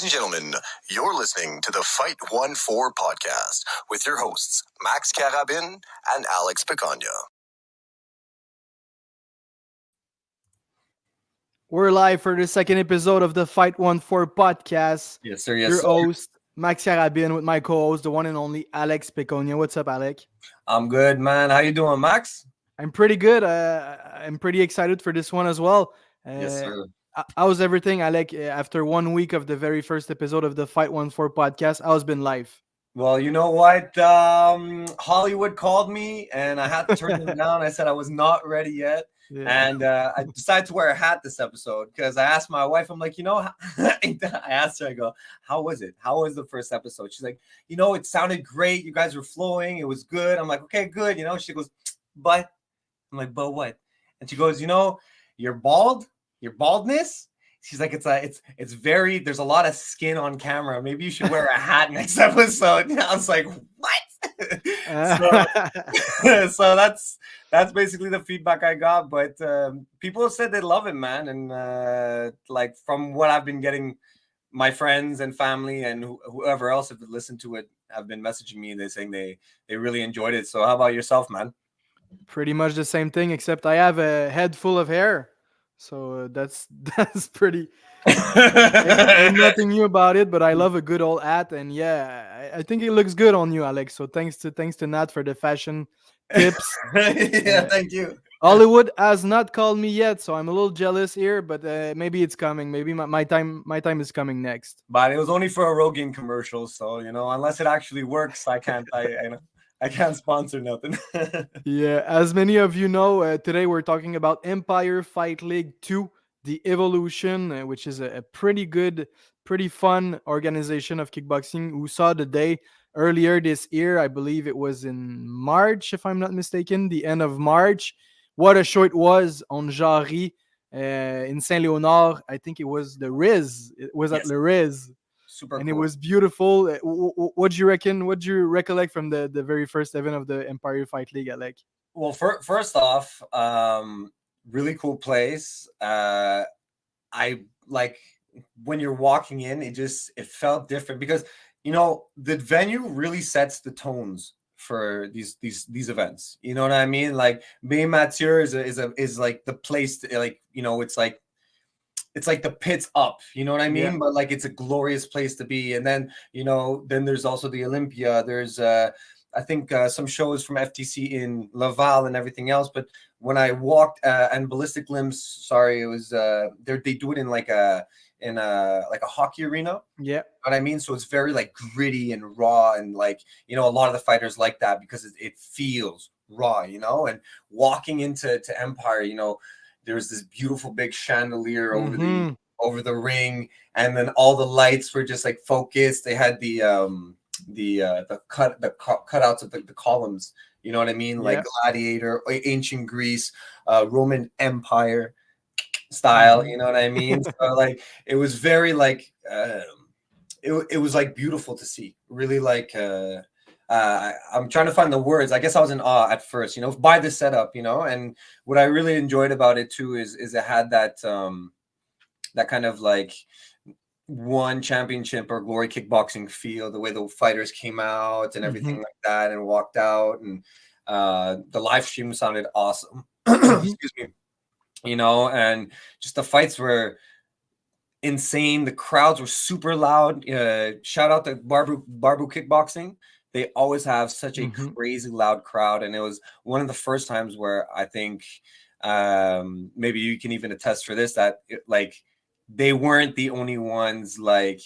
and gentlemen, you're listening to the Fight 1-4 podcast with your hosts, Max Karabine and Alex Piconia. We're live for the second episode of the Fight 1-4 podcast. Yes, sir. Yes, your sir. host, Max Karabine, with my co-host, the one and only Alex Piconia. What's up, Alec? I'm good, man. How you doing, Max? I'm pretty good. I'm pretty excited for this one as well. Yes, sir. How's everything, Alec? After 1 week of the very first episode of the Fight 1-4 podcast, how's been life? Well, you know what? Hollywood called me, and I had to turn them down. I said I was not ready yet. Yeah. And I decided to wear a hat this episode because I asked my wife, I'm like, I asked her, I go, how was it? How was the first episode? She's like, it sounded great. You guys were flowing. It was good. I'm like, okay, good. She goes, but I'm like, but what? And she goes, you're bald. Your baldness. She's like, it's very. There's a lot of skin on camera. Maybe you should wear a hat next episode. And I was like, what? So that's basically the feedback I got. But people said they love it, man. And like from what I've been getting, my friends and family and whoever else have listened to it have been messaging me. They're saying they really enjoyed it. So how about yourself, man? Pretty much the same thing, except I have a head full of hair. So that's pretty. Ain't nothing new about it, but I love a good old hat, and yeah, I think it looks good on you, Alex. So thanks to Nat for the fashion tips. Yeah, thank you. Hollywood has not called me yet, so I'm a little jealous here, but maybe it's coming. Maybe my time is coming next. But it was only for a Rogan commercial, so unless it actually works, I can't sponsor nothing. Yeah, as many of you know, today we're talking about Empire Fight League 2, the Evolution, which is a pretty good, pretty fun organization of kickboxing who saw the day earlier this year. I believe it was in March, if I'm not mistaken, the end of March. What a show it was on Jarry in Saint-Léonard. I think it was the Riz. It was at the Riz. Super and cool. It was beautiful. What do you reckon? What do you recollect from the very first event of the Empire Fight League, Alec? Well, first off, really cool place. I like when you're walking in, it felt different because the venue really sets the tones for these events. You know what I mean? Like Bay Mathieu is like the place to, it's like the pits up, you know what I mean? Yeah. But like it's a glorious place to be. And then then there's also the Olympia. There's I think some shows from FTC in Laval and everything else. But when I walked and Ballistic Limbs, sorry, it was they do it in like a hockey arena. Yeah, you know what I mean? So it's very like gritty and raw, and like a lot of the fighters like that because it feels raw, and walking into Empire, there's this beautiful big chandelier over the ring, and then all the lights were just like focused. They had the cutouts of the columns, you know what I mean? Like Gladiator, ancient Greece, Roman Empire style, you know what I mean? So like it was very like it was like beautiful to see. Really like I'm trying to find the words. I guess I was in awe at first, by the setup, and what I really enjoyed about it too is it had that that kind of like one championship or glory kickboxing feel, the way the fighters came out and everything like that and walked out, and the live stream sounded awesome. Excuse me. And just the fights were insane. The crowds were super loud. Shout out to Barbu Kickboxing. They always have such a crazy loud crowd. And it was one of the first times where I think maybe you can even attest for this, that they weren't the only ones, like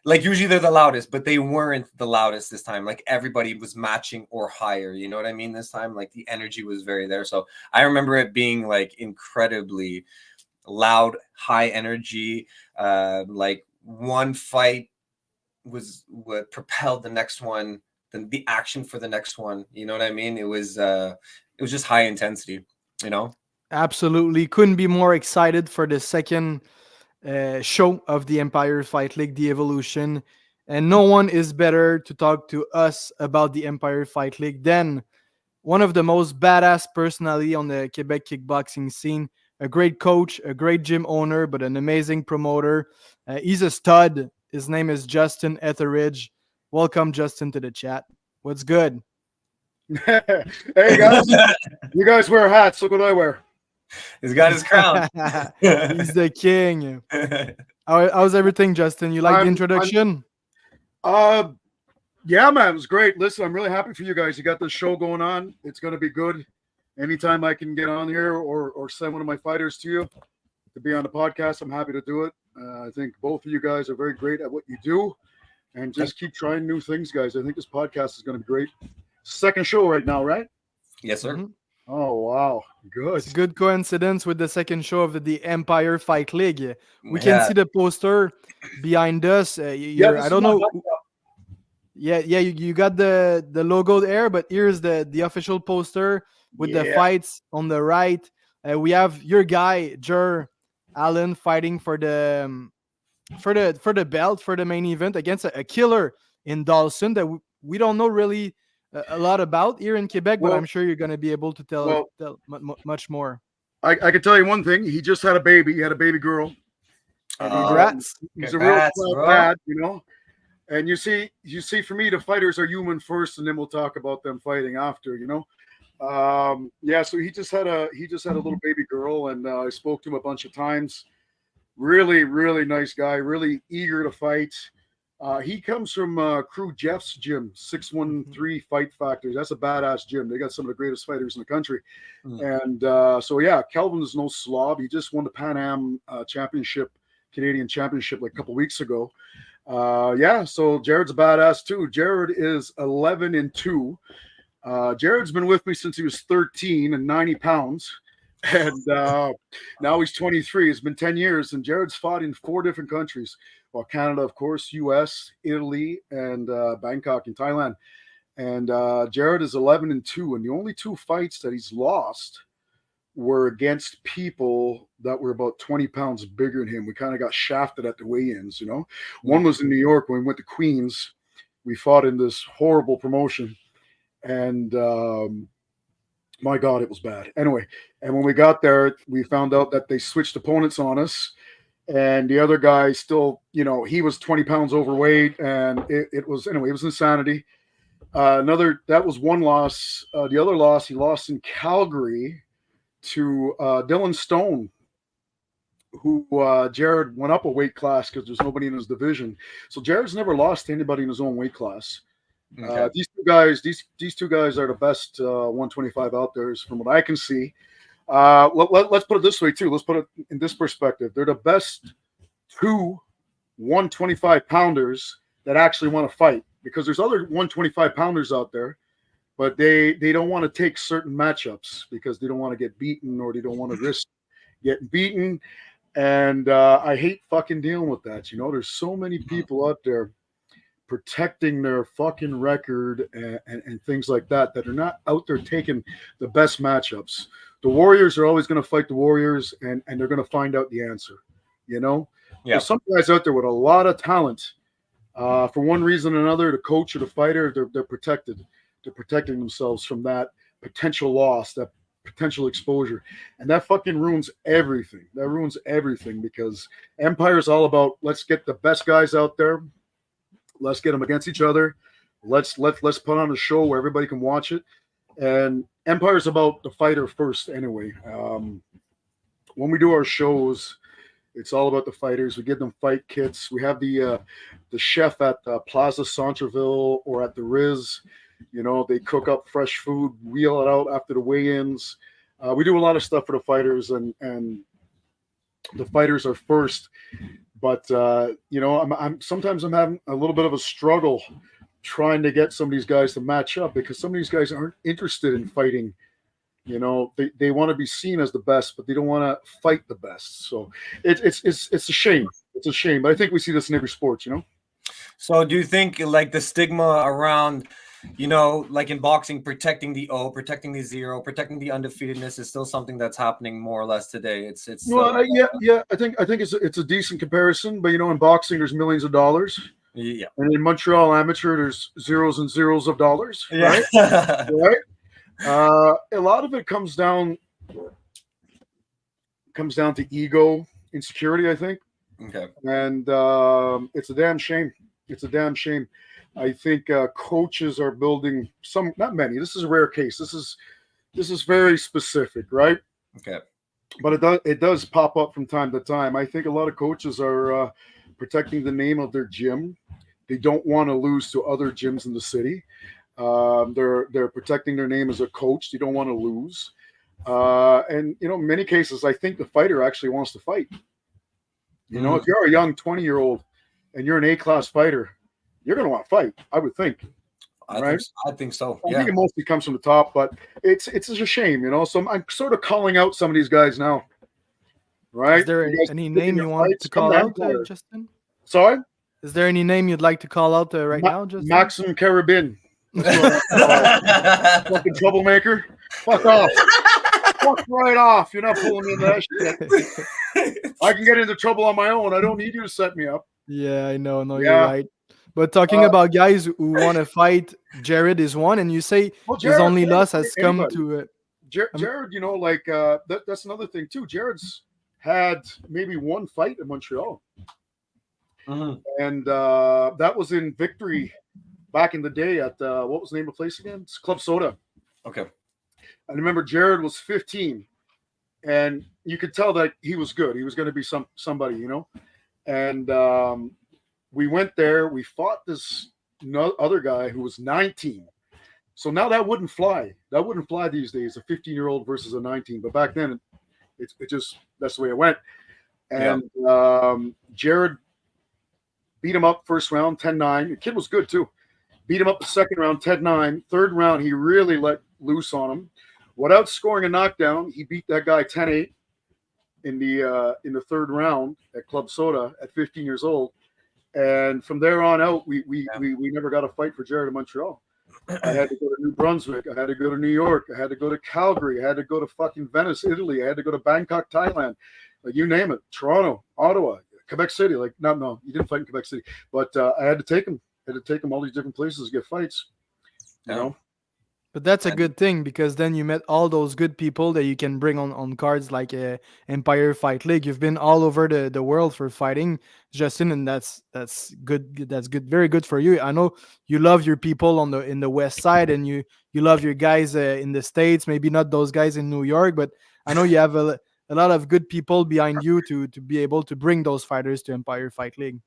usually they're the loudest, but they weren't the loudest this time. Like everybody was matching or higher, you know what I mean? This time, like the energy was very there. So I remember it being like incredibly loud, high energy. Like one fight was what propelled the next one, the action for the next one. You know what I mean? It was just high intensity, Absolutely. Couldn't be more excited for the second show of the Empire Fight League, the Evolution. And no one is better to talk to us about the Empire Fight League than one of the most badass personality on the Quebec kickboxing scene, a great coach, a great gym owner, but an amazing promoter. He's a stud. His name is Justin Etheridge. Welcome, Justin, to the chat. What's good? Hey guys, you guys wear hats. Look what I wear. He's got his crown. He's the king. How's everything, Justin? You like the introduction? Yeah, man, it was great. Listen, I'm really happy for you guys. You got this show going on. It's going to be good. Anytime I can get on here or send one of my fighters to you to be on the podcast, I'm happy to do it. I think both of you guys are very great at what you do, and just keep trying new things, guys. I think this podcast is going to be great. Second show right now, right? Yes, sir. Mm-hmm. Oh, wow. Good. It's a good coincidence with the second show of the Empire Fight League. We can see the poster behind us. I don't know. Yeah, you got the logo there, but here's the official poster with the fights on the right. We have your guy, Jer Allen, fighting for the belt for the main event against a killer in Dawson that we don't know really a lot about here in Quebec, but I'm sure you're going to be able to tell much more. I can tell you one thing. He just had a baby. He had a baby girl. Congrats. He's a real dad, you know. And you see, for me, the fighters are human first, and then we'll talk about them fighting after, you know. So he just had a little baby girl, and I spoke to him a bunch of times. Really, really nice guy. Really eager to fight. He comes from Crew Jeff's gym, 613 Fight Factory. That's a badass gym. They got some of the greatest fighters in the country. And Kelvin is no slob. He just won the Pan Am championship, Canadian championship, like a couple weeks ago. So Jared's a badass too. Jared is 11-2. Jared's been with me since he was 13 and 90 pounds. And now he's 23. It's been 10 years, and Jared's fought in 4 different countries. Well, Canada, of course, US, Italy, and Bangkok in Thailand. And Jared is 11-2, and the only 2 fights that he's lost were against people that were about 20 pounds bigger than him. We kind of got shafted at the weigh-ins, you know. One was in New York when we went to Queens. We fought in this horrible promotion, and my God, it was bad. Anyway, and when we got there, we found out that they switched opponents on us. And the other guy still, you know, he was 20 pounds overweight, and it was insanity. That was one loss. The other loss, he lost in Calgary to Dylan Stone, who Jared went up a weight class because there's nobody in his division. So Jared's never lost to anybody in his own weight class. Okay. These two guys are the best 125 out there, from what I can see. Let's put it this way too. Let's put it in this perspective. They're the best 2 125 pounders that actually want to fight, because there's other 125 pounders out there, but they don't want to take certain matchups because they don't want to get beaten, or they don't want to risk getting beaten. And I hate fucking dealing with that. You know, there's so many people out there protecting their fucking record and things like that are not out there taking the best matchups. The Warriors are always going to fight the Warriors, and they're going to find out the answer, you know? Yeah. There's some guys out there with a lot of talent. For one reason or another, the coach or the fighter, they're protected. They're protecting themselves from that potential loss, that potential exposure. And that fucking ruins everything. That ruins everything, because Empire is all about, let's get the best guys out there. Let's get them against each other. Let's put on a show where everybody can watch it. And Empire is about the fighter first anyway. When we do our shows, it's all about the fighters. We give them fight kits. We have the chef at Plaza Centre-Ville or at the Riz. You know, they cook up fresh food, wheel it out after the weigh-ins. We do a lot of stuff for the fighters, and the fighters are first. But you know, I'm sometimes having a little bit of a struggle trying to get some of these guys to match up, because some of these guys aren't interested in fighting. You know, they want to be seen as the best, but they don't want to fight the best. So it's a shame. It's a shame. But I think we see this in every sport, you know. So do you think, like, the stigma around, you know, like in boxing, protecting the O, protecting the 0, protecting the undefeatedness is still something that's happening more or less today? It's yeah. I think it's a decent comparison, but you know, in boxing there's millions of dollars. Yeah. And in Montreal Amateur there's zeros and zeros of dollars. Yeah. Right. Right. A lot of it comes down to ego, insecurity, I think. Okay. And it's a damn shame. It's a damn shame. I think coaches are building some, not many. This is a rare case. This is very specific, right? Okay. But it does pop up from time to time. I think a lot of coaches are protecting the name of their gym. They don't want to lose to other gyms in the city. They're protecting their name as a coach. They don't want to lose. And in many cases, I think the fighter actually wants to fight. If you're a young 20-year-old and you're an A-class fighter, you're going to want to fight, I would think. I think so. I think it mostly comes from the top, but it's a shame, So I'm sort of calling out some of these guys now, right? Is there any name you want to call out, Justin? Sorry? Is there any name you'd like to call out right now, Justin? Maxime Karabine. Fucking troublemaker. Fuck off. Fuck right off. You're not pulling me into that shit. I can get into trouble on my own. I don't need you to set me up. Yeah, I know. No, you're right. But talking about guys who want to fight, Jared is one, and you say his only loss has come to Jared, that's another thing too. Jared's had maybe one fight in Montreal. And that was in Victory back in the day at what was the name of the place again? It's Club Soda. Okay. I remember Jared was 15, and you could tell that he was good. He was going to be somebody, And we went there. We fought this other guy who was 19. So now that wouldn't fly. That wouldn't fly these days, a 15-year-old versus a 19. But back then, it just that's the way it went. And Jared beat him up first round, 10-9. The kid was good too. Beat him up the second round, 10-9. Third round, he really let loose on him. Without scoring a knockdown, he beat that guy 10-8 in the third round at Club Soda at 15 years old. And from there on out, we never got a fight for Jared in Montreal. I had to go to New Brunswick. I had to go to New York. I had to go to Calgary. I had to go to fucking Venice, Italy. I had to go to Bangkok, Thailand. Like, you name it. Toronto, Ottawa, Quebec City. Like, no, you didn't fight in Quebec City. But I had to take him. I had to take him all these different places to get fights. You know? But that's a good thing, because then you met all those good people that you can bring on cards like Empire Fight League. You've been all over the world for fighting, Justin, and that's good. That's good, very good for you. I know you love your people in the West Side, and you love your guys in the States. Maybe not those guys in New York, but I know you have a lot of good people behind you to be able to bring those fighters to Empire Fight League.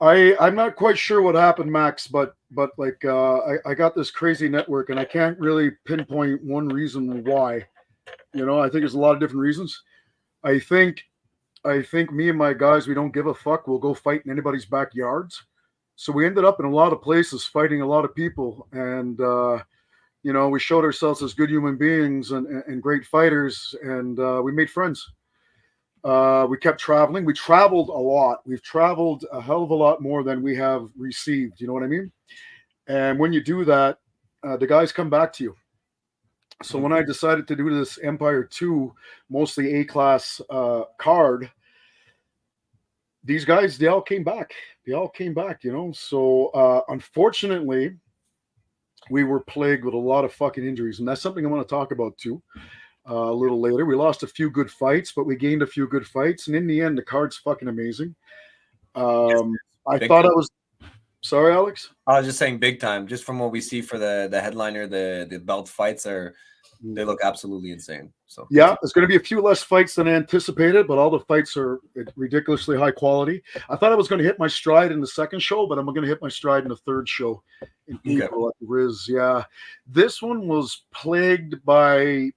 I'm not quite sure what happened, Max, but like I got this crazy network, and I can't really pinpoint one reason why. I think there's a lot of different reasons. I think me and my guys, we don't give a fuck. We'll go fight in anybody's backyards. So we ended up in a lot of places fighting a lot of people, and we showed ourselves as good human beings and great fighters, and we made friends. We kept traveling. We traveled a lot. We've traveled a hell of a lot more than we have received. You know what I mean? And when you do that, the guys come back to you. So when I decided to do this Ep.2, mostly A-class card, these guys, they all came back. So unfortunately, we were plagued with a lot of fucking injuries. And that's something I want to talk about too. A little later, we lost a few good fights, but we gained a few good fights, and in the end, the card's fucking amazing. I thought I was sorry, Alex. I was just saying, big time. Just from what we see for the headliner, the belt fights they look absolutely insane. So yeah, there's going to be a few less fights than anticipated, but all the fights are ridiculously high quality. I thought I was going to hit my stride in the second show, but I'm going to hit my stride in the third show in April at the Riz. Yeah, this one was plagued by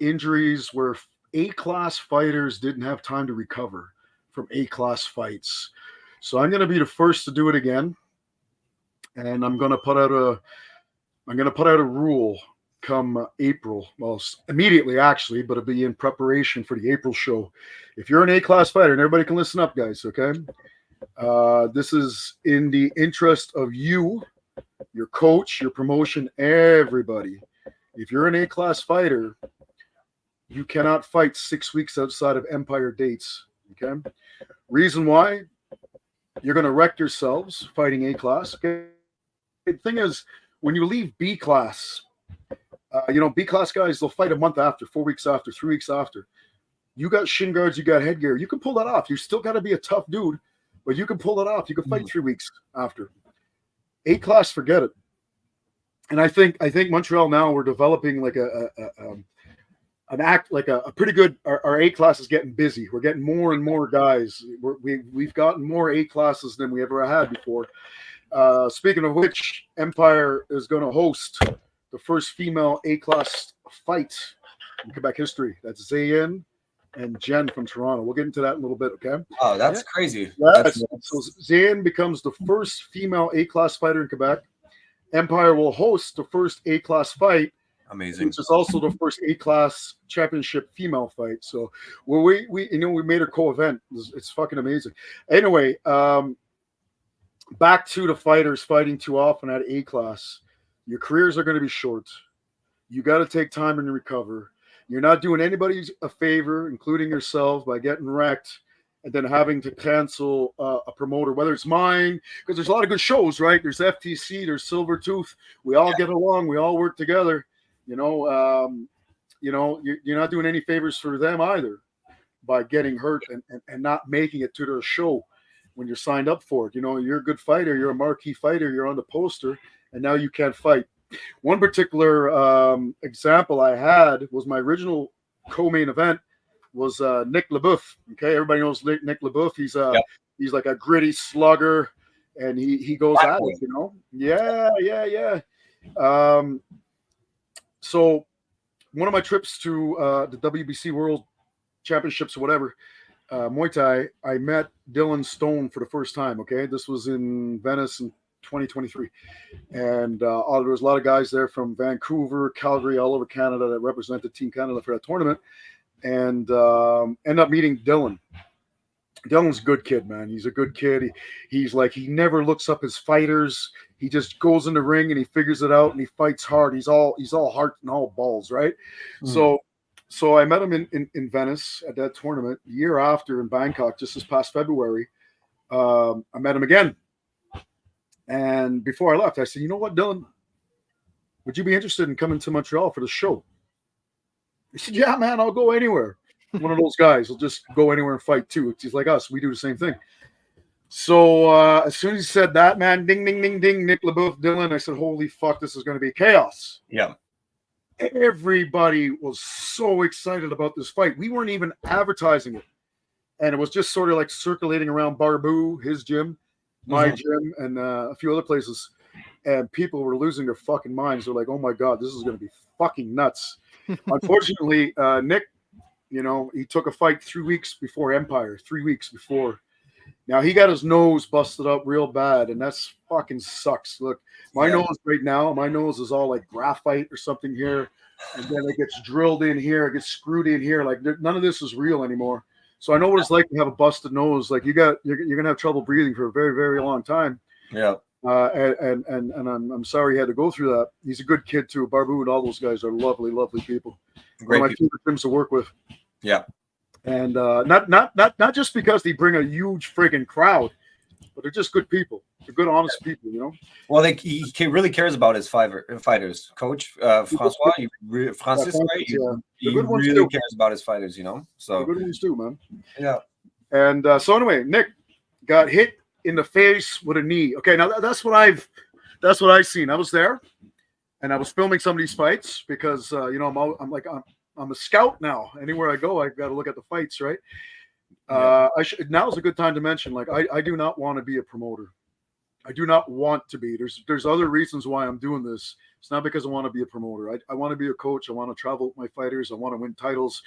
injuries where A-class fighters didn't have time to recover from A-class fights. So I'm going to be the first to do it again, and I'm going to put out a rule come April. Well, immediately actually, but it'll be in preparation for the April show. If you're an A-class fighter, and everybody can listen up, guys, okay? This is in the interest of you, your coach, your promotion, everybody. If you're an A-class fighter, you cannot fight 6 weeks outside of Empire dates, okay? Reason why? You're going to wreck yourselves fighting A-class, okay? The thing is, when you leave B-class, B-class guys, they'll fight a month after, 4 weeks after, 3 weeks after. You got shin guards, you got headgear. You can pull that off. You still got to be a tough dude, but you can pull it off. You can fight 3 weeks after. A class, forget it. And I think Montreal now we're developing like an pretty good. Our A class is getting busy. We're getting more and more guys. We've gotten more A classes than we ever had before. Speaking of which, Empire is going to host the first female A class fight in Quebec history. That's Zayn and Jen from Toronto. We'll get into that in a little bit. Okay. Oh, that's crazy. So Zayn becomes the first female A class fighter in Quebec. Empire will host the first A class fight. Amazing. Which is also the first A class championship female fight. So we made a co-event. It's fucking amazing. Anyway, back to the fighters fighting too often at A class. Your careers are going to be short. You got to take time and recover. You're not doing anybody a favor, including yourself, by getting wrecked and then having to cancel a promoter, whether it's mine, because there's a lot of good shows, right? There's FTC, there's Silvertooth. We all get along. We all work together. You're not doing any favors for them either by getting hurt and not making it to their show when you're signed up for it. You're a good fighter. You're a marquee fighter. You're on the poster, and now you can't fight. One particular example I had was my original co-main event was Nick LeBoeuf. Okay, everybody knows Nick LeBoeuf. He's like a gritty slugger, and he goes at it. Yeah. So one of my trips to the WBC World Championships or whatever, Muay Thai, I met Dylan Stone for the first time. Okay, this was in Venice in 2023, and there was a lot of guys there from Vancouver, Calgary, all over Canada that represented Team Canada for that tournament, and end up meeting Dylan. Dylan's a good kid, man. He's a good kid. He's like, he never looks up his fighters. He just goes in the ring and he figures it out and he fights hard. He's all heart and all balls, right? So I met him in Venice at that tournament. The year after in Bangkok, just this past February, I met him again. And before I left, I said, you know what, Dylan? Would you be interested in coming to Montreal for the show? He said, yeah, man, I'll go anywhere. One of those guys will just go anywhere and fight too. He's like us. We do the same thing. So as soon as he said that, man, ding, ding, ding, ding, Nick LeBoeuf, Dylan, I said, holy fuck, this is going to be chaos. Yeah. Everybody was so excited about this fight. We weren't even advertising it. And it was just sort of like circulating around Barbu, his gym, my gym, and a few other places. And people were losing their fucking minds. They're like, oh my God, this is going to be fucking nuts. Unfortunately, Nick, he took a fight 3 weeks before Empire, 3 weeks before. Now, he got his nose busted up real bad, and that's fucking sucks. Look, my nose right now, my nose is all like graphite or something here, and then it gets drilled in here, it gets screwed in here. Like, none of this is real anymore. So I know what it's like to have a busted nose. Like, you're going to have trouble breathing for a very, very long time. Yeah. And I'm sorry he had to go through that. He's a good kid, too. Barbu and all those guys are lovely, lovely people. Great One of my favorite teams to work with. Yeah. And not just because they bring a huge friggin' crowd, but they're just good people. They're good, honest people, Well, he really cares about his fighters. Coach Francois, Francis, right? He really cares about his fighters, So they're good ones too, man. Yeah. And so anyway, Nick got hit in the face with a knee. Okay, now that's what I've seen. I was there, and I was filming some of these fights because I'm a scout now. Anywhere I go, I've got to look at the fights, right? Now is a good time to mention, like, I do not want to be a promoter. I do not want to be. There's other reasons why I'm doing this. It's not because I want to be a promoter. I want to be a coach. I want to travel with my fighters. I want to win titles.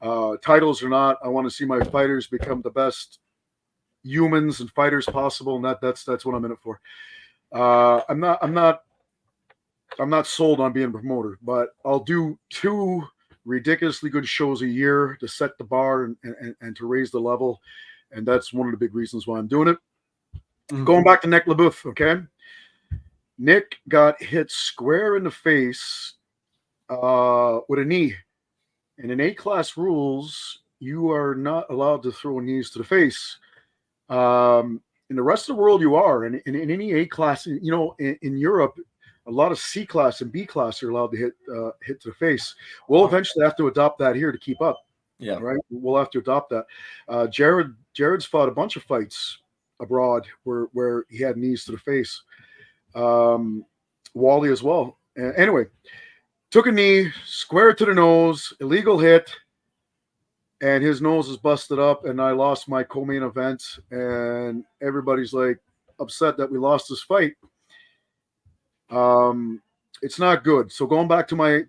Titles or not, I want to see my fighters become the best humans and fighters possible, and that's what I'm in it for. I'm not sold on being a promoter, but I'll do 2 ridiculously good shows a year to set the bar and to raise the level, and that's one of the big reasons why I'm doing it. Going back to Nick LeBoeuf, okay? Nick got hit square in the face with a knee, and in A-class rules, you are not allowed to throw knees to the face. In the rest of the world, you are, and in any A-class, in Europe, a lot of C-class and B-class are allowed to hit to the face. We'll eventually have to adopt that here to keep up. Yeah. Right. We'll have to adopt that. Jared's fought a bunch of fights abroad where he had knees to the face. Wally as well. Anyway, took a knee, square to the nose, illegal hit, and his nose is busted up, and I lost my co-main event, and everybody's like upset that we lost this fight. It's not good. So going back to my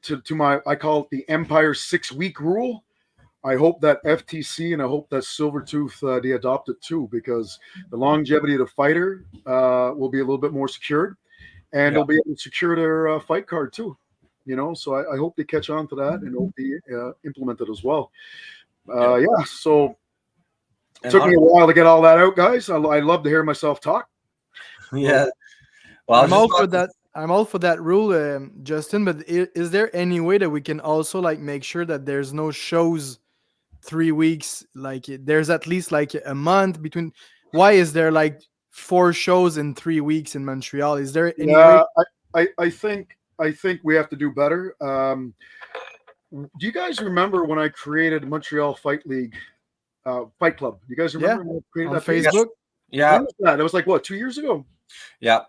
I call it the Empire 6-week rule. I hope that FTC and I hope that Silvertooth they adopt it too, because the longevity of the fighter will be a little bit more secured, and they'll be able to secure their fight card too. So I hope they catch on to that and hope they implement it as well. So it took me a while to get all that out, guys. I love to hear myself talk. Yeah. Well, I'm all for that rule, Justin. But is there any way that we can also like make sure that there's no shows 3 weeks? Like there's at least like a month between. Why is there like 4 shows in 3 weeks in Montreal? Is there any way? I think we have to do better. Do you guys remember when I created Montreal Fight League, Fight Club? You guys remember when I created On that Facebook? Yeah. When was that? It was like what, 2 years ago? Yeah.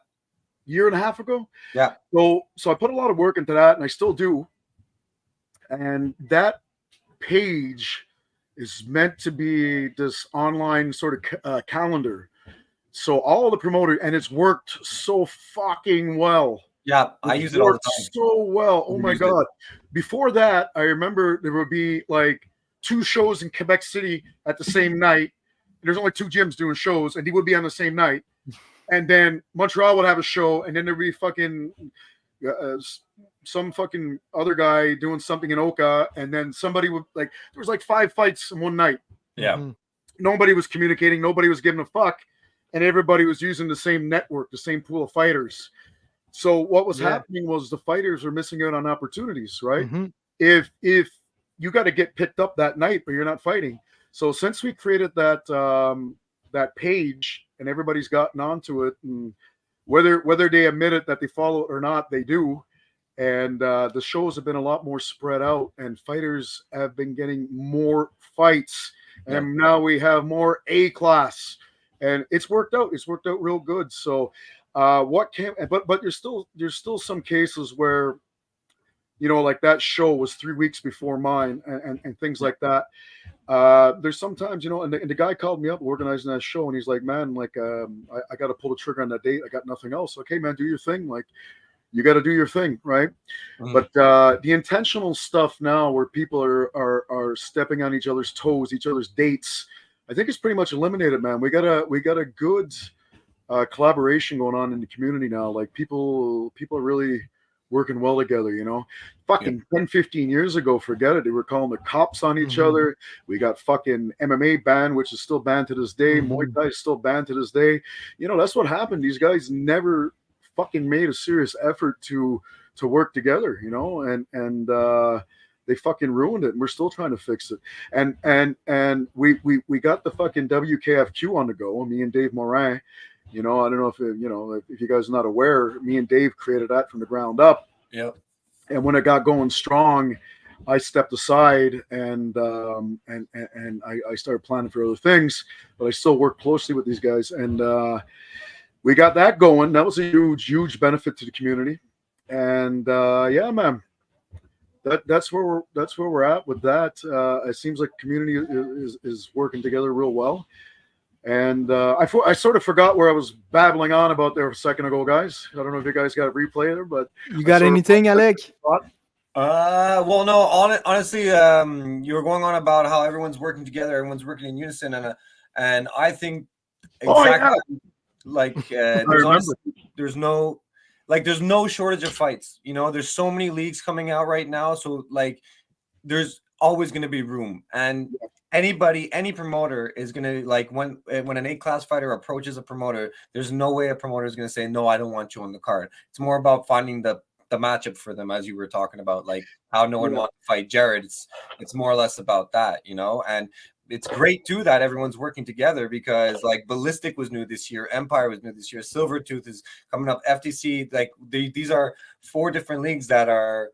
Year and a half ago? Yeah. So I put a lot of work into that, and I still do. And that page is meant to be this online sort of calendar. So all the promoters, and it's worked so fucking well. Yeah, I use it all the time. So well. Oh my God. Before that, I remember there would be like 2 shows in Quebec City at the same night. There's only 2 gyms doing shows, and they would be on the same night. And then Montreal would have a show, and then there'd be fucking some fucking other guy doing something in Oka, and then somebody would there was like 5 fights in one night. Yeah. Mm-hmm. Nobody was communicating. Nobody was giving a fuck. And everybody was using the same network, the same pool of fighters. So what was happening was the fighters were missing out on opportunities, right? Mm-hmm. If you got to get picked up that night, but you're not fighting. So since we created that page and everybody's gotten onto it, and whether they admit it that they follow it or not, they do. And the shows have been a lot more spread out, and fighters have been getting more fights. And now we have more A class, and it's worked out. It's worked out real good. So but there's still some cases where, like that show was 3 weeks before mine, and things like that. There's sometimes, and the guy called me up organizing that show, and he's like, man, I got to pull the trigger on that date. I got nothing else. Okay, man, do your thing. Like, you got to do your thing, right? Mm-hmm. But the intentional stuff now, where people are stepping on each other's toes, each other's dates, I think it's pretty much eliminated, man. We got a good collaboration going on in the community now. Like people are really working well together, fucking 10, 15 years ago, forget it. They were calling the cops on each other. We got fucking MMA banned, which is still banned to this day. Muay Thai is still banned to this day. That's what happened. These guys never fucking made a serious effort to work together, and they fucking ruined it, and we're still trying to fix it. And we got the fucking WKFQ on the go, me and Dave Morin. I don't know if you guys are not aware, me and Dave created that from the ground up. Yep. And when it got going strong, I stepped aside and I started planning for other things, but I still work closely with these guys. And we got that going. That was a huge benefit to the community. And man, that's where we're at with that. It seems like community is working together real well. And I sort of forgot where I was babbling on about there a second ago, guys. I don't know if you guys got a replay there, but you got anything, Alek? Well, no. Honestly, you were going on about how everyone's working together, everyone's working in unison, and I think exactly there's no shortage of fights. There's so many leagues coming out right now, so there's always going to be room. And any promoter is going to, when an A-class fighter approaches a promoter, there's no way a promoter is going to say, no, I don't want you on the card. It's more about finding the matchup for them, as you were talking about, how no one wants to fight Jared. It's more or less about that, and it's great too that everyone's working together, because Ballistic was new this year, Empire was new this year, Silvertooth is coming up, FTC, these are 4 different leagues that are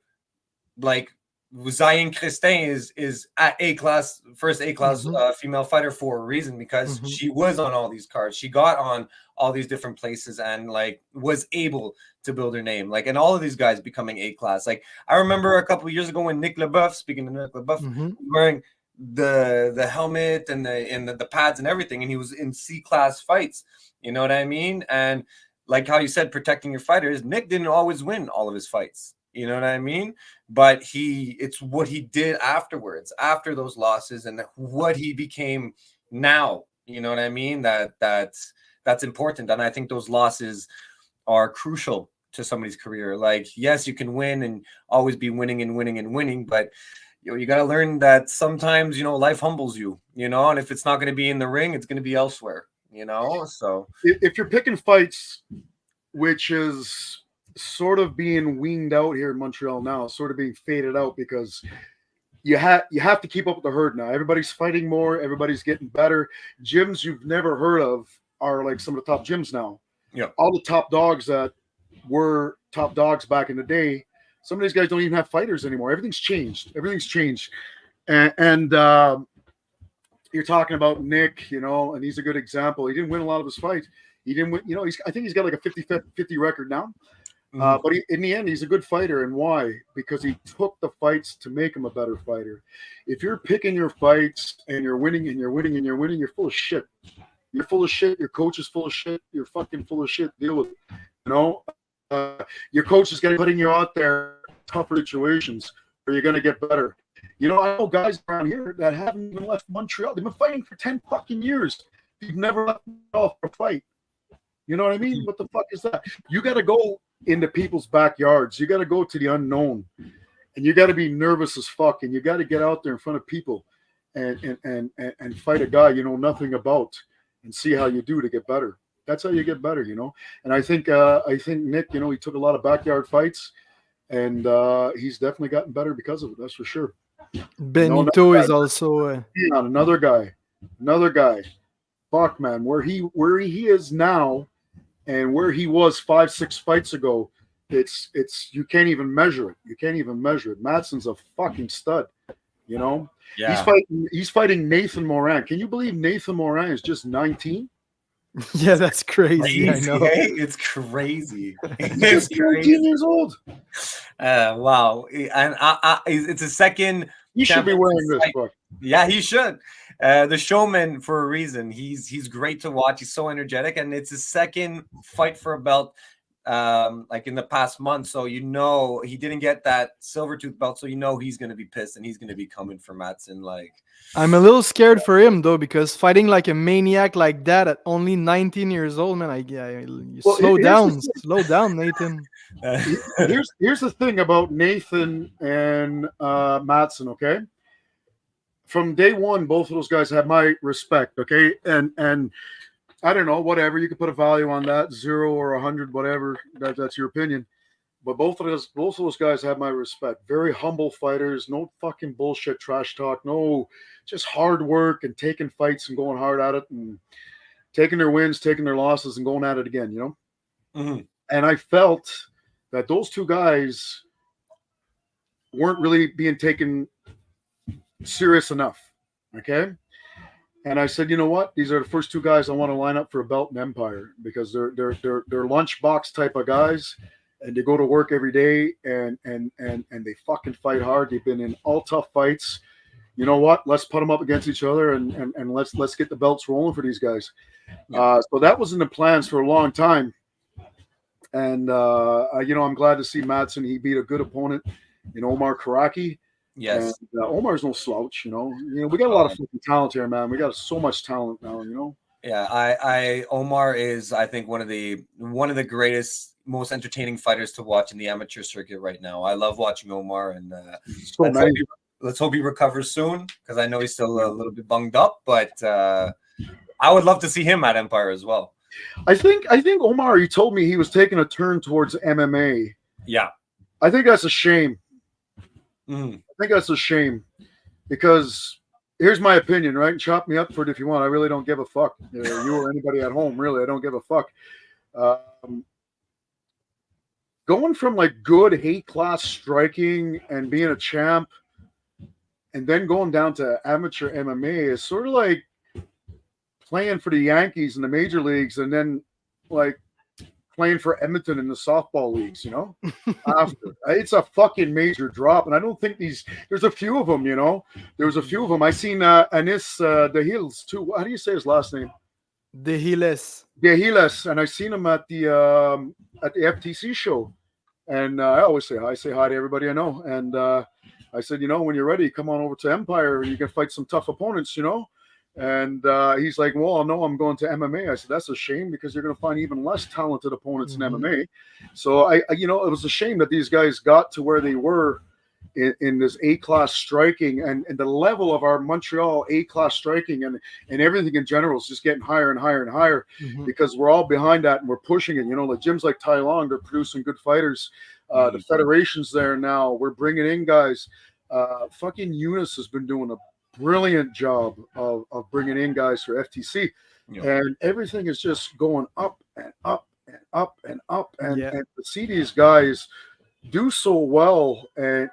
Zayn Christin is at A-class, first A-class female fighter for a reason, because she was on all these cards. She got on all these different places and like was able to build her name. Like, and all of these guys becoming A-class. Like, I remember a couple of years ago when Nick Leboeuf, speaking of Nick Leboeuf, wearing the helmet and the pads and everything, and he was in C-class fights. You know what I mean? And like how you said, protecting your fighters, Nick didn't always win all of his fights. You know what I mean? But it's what he did afterwards, after those losses, and what he became now. You know what I mean? That's important. And I think those losses are crucial to somebody's career. Like, yes, you can win and always be winning and winning and winning, but you got to learn that sometimes, life humbles you, and if it's not going to be in the ring, it's going to be elsewhere, So if you're picking fights, which is sort of being weaned out here in Montreal now, sort of being faded out, because you have to keep up with the herd now. Everybody's fighting more, everybody's getting better. Gyms you've never heard of are like some of the top gyms now. Yeah, all the top dogs that were top dogs back in the day, some of these guys don't even have fighters anymore. Everything's changed. And you're talking about Nick, and he's a good example. He didn't win a lot of his fights. He didn't win, I think he's got like a 50 record now. But in the end, he's a good fighter. And why? Because he took the fights to make him a better fighter. If you're picking your fights and you're winning and you're winning and you're winning, you're full of shit. You're full of shit. Your coach is full of shit. You're fucking full of shit. Deal with it. Your coach is going to putting you out there in tougher situations where you're going to get better. I know guys around here that haven't even left Montreal. They've been fighting for 10 fucking years. They've never left off for a fight. You know what I mean? What the fuck is that? You got to go into people's backyards. You got to go to the unknown, and you got to be nervous as fuck, and you got to get out there in front of people and fight a guy you know nothing about and see how you do to get better. That's how you get better, And I think Nick, he took a lot of backyard fights, and he's definitely gotten better because of it. That's for sure. Benito is also another guy. Fuck, man, where he is now. And where he was 5-6 fights ago, it's you can't even measure it. Madsen's a fucking stud, Yeah. He's fighting Nathan Moran. Can you believe Nathan Moran is just 19? Yeah, that's crazy. I know. It's crazy. He's 19 years old. Wow. And it's a second. He should be wearing this book. Yeah, he should. The showman for a reason. He's great to watch. He's so energetic, and it's his second fight for a belt, like in the past month. So he didn't get that silver tooth belt. So he's going to be pissed, and he's going to be coming for Madsen. Like, I'm a little scared for him though, because fighting like a maniac like that at only 19 years old, man. Slow down, Nathan. Here's the thing about Nathan and Madsen. Okay. From day one, both of those guys have my respect, okay? And I don't know, whatever. You could put a value on that, 0 or 100, whatever. That's your opinion. But both of those guys have my respect. Very humble fighters, no fucking bullshit trash talk, no, just hard work and taking fights and going hard at it and taking their wins, taking their losses and going at it again, And I felt that those two guys weren't really being taken serious enough, okay? And I said, you know what? These are the first two guys I want to line up for a belt in Empire, because they're lunchbox type of guys, and they go to work every day and they fucking fight hard. They've been in all tough fights. You know what? Let's put them up against each other and let's get the belts rolling for these guys. So that was in the plans for a long time. And I'm glad to see Madsen. He beat a good opponent in Omar Karaki. Yes, and, Omar's no slouch. We got a lot of fucking talent here, man. We got so much talent now. Yeah, Omar is, I think, one of the greatest, most entertaining fighters to watch in the amateur circuit right now. I love watching Omar, and let's hope he recovers soon, because I know he's still a little bit bunged up. But I would love to see him at Empire as well. I think Omar, he told me he was taking a turn towards MMA. Yeah, I think that's a shame. Mm-hmm. I think that's a shame, because here's my opinion, right? Chop me up for it if you want. I really don't give a fuck. You or anybody at home, really, I don't give a fuck. Going from like good hate class striking and being a champ and then going down to amateur MMA is sort of like playing for the Yankees in the major leagues, and then like playing for Edmonton in the softball leagues, after. It's a fucking major drop. And I don't think there's a few of them, There's a few of them. I seen Anis the Hills too. How do you say his last name? De Hiles. De Hiles. And I seen him at the FTC show. And I always say hi to everybody I know. And I said, when you're ready, come on over to Empire and you can fight some tough opponents, And he's like, well, no, I'm going to MMA. I said, that's a shame because you're going to find even less talented opponents in MMA. So it was a shame that these guys got to where they were in this A-class striking, and the level of our Montreal A-class striking and everything in general is just getting higher and higher and higher because we're all behind that and we're pushing it. Like gyms like Tai Long, they're producing good fighters. The federation's there now. We're bringing in guys. Fucking Eunice has been doing a brilliant job of bringing in guys for FTC, and everything is just going up and up and up and up, and to see these guys do so well and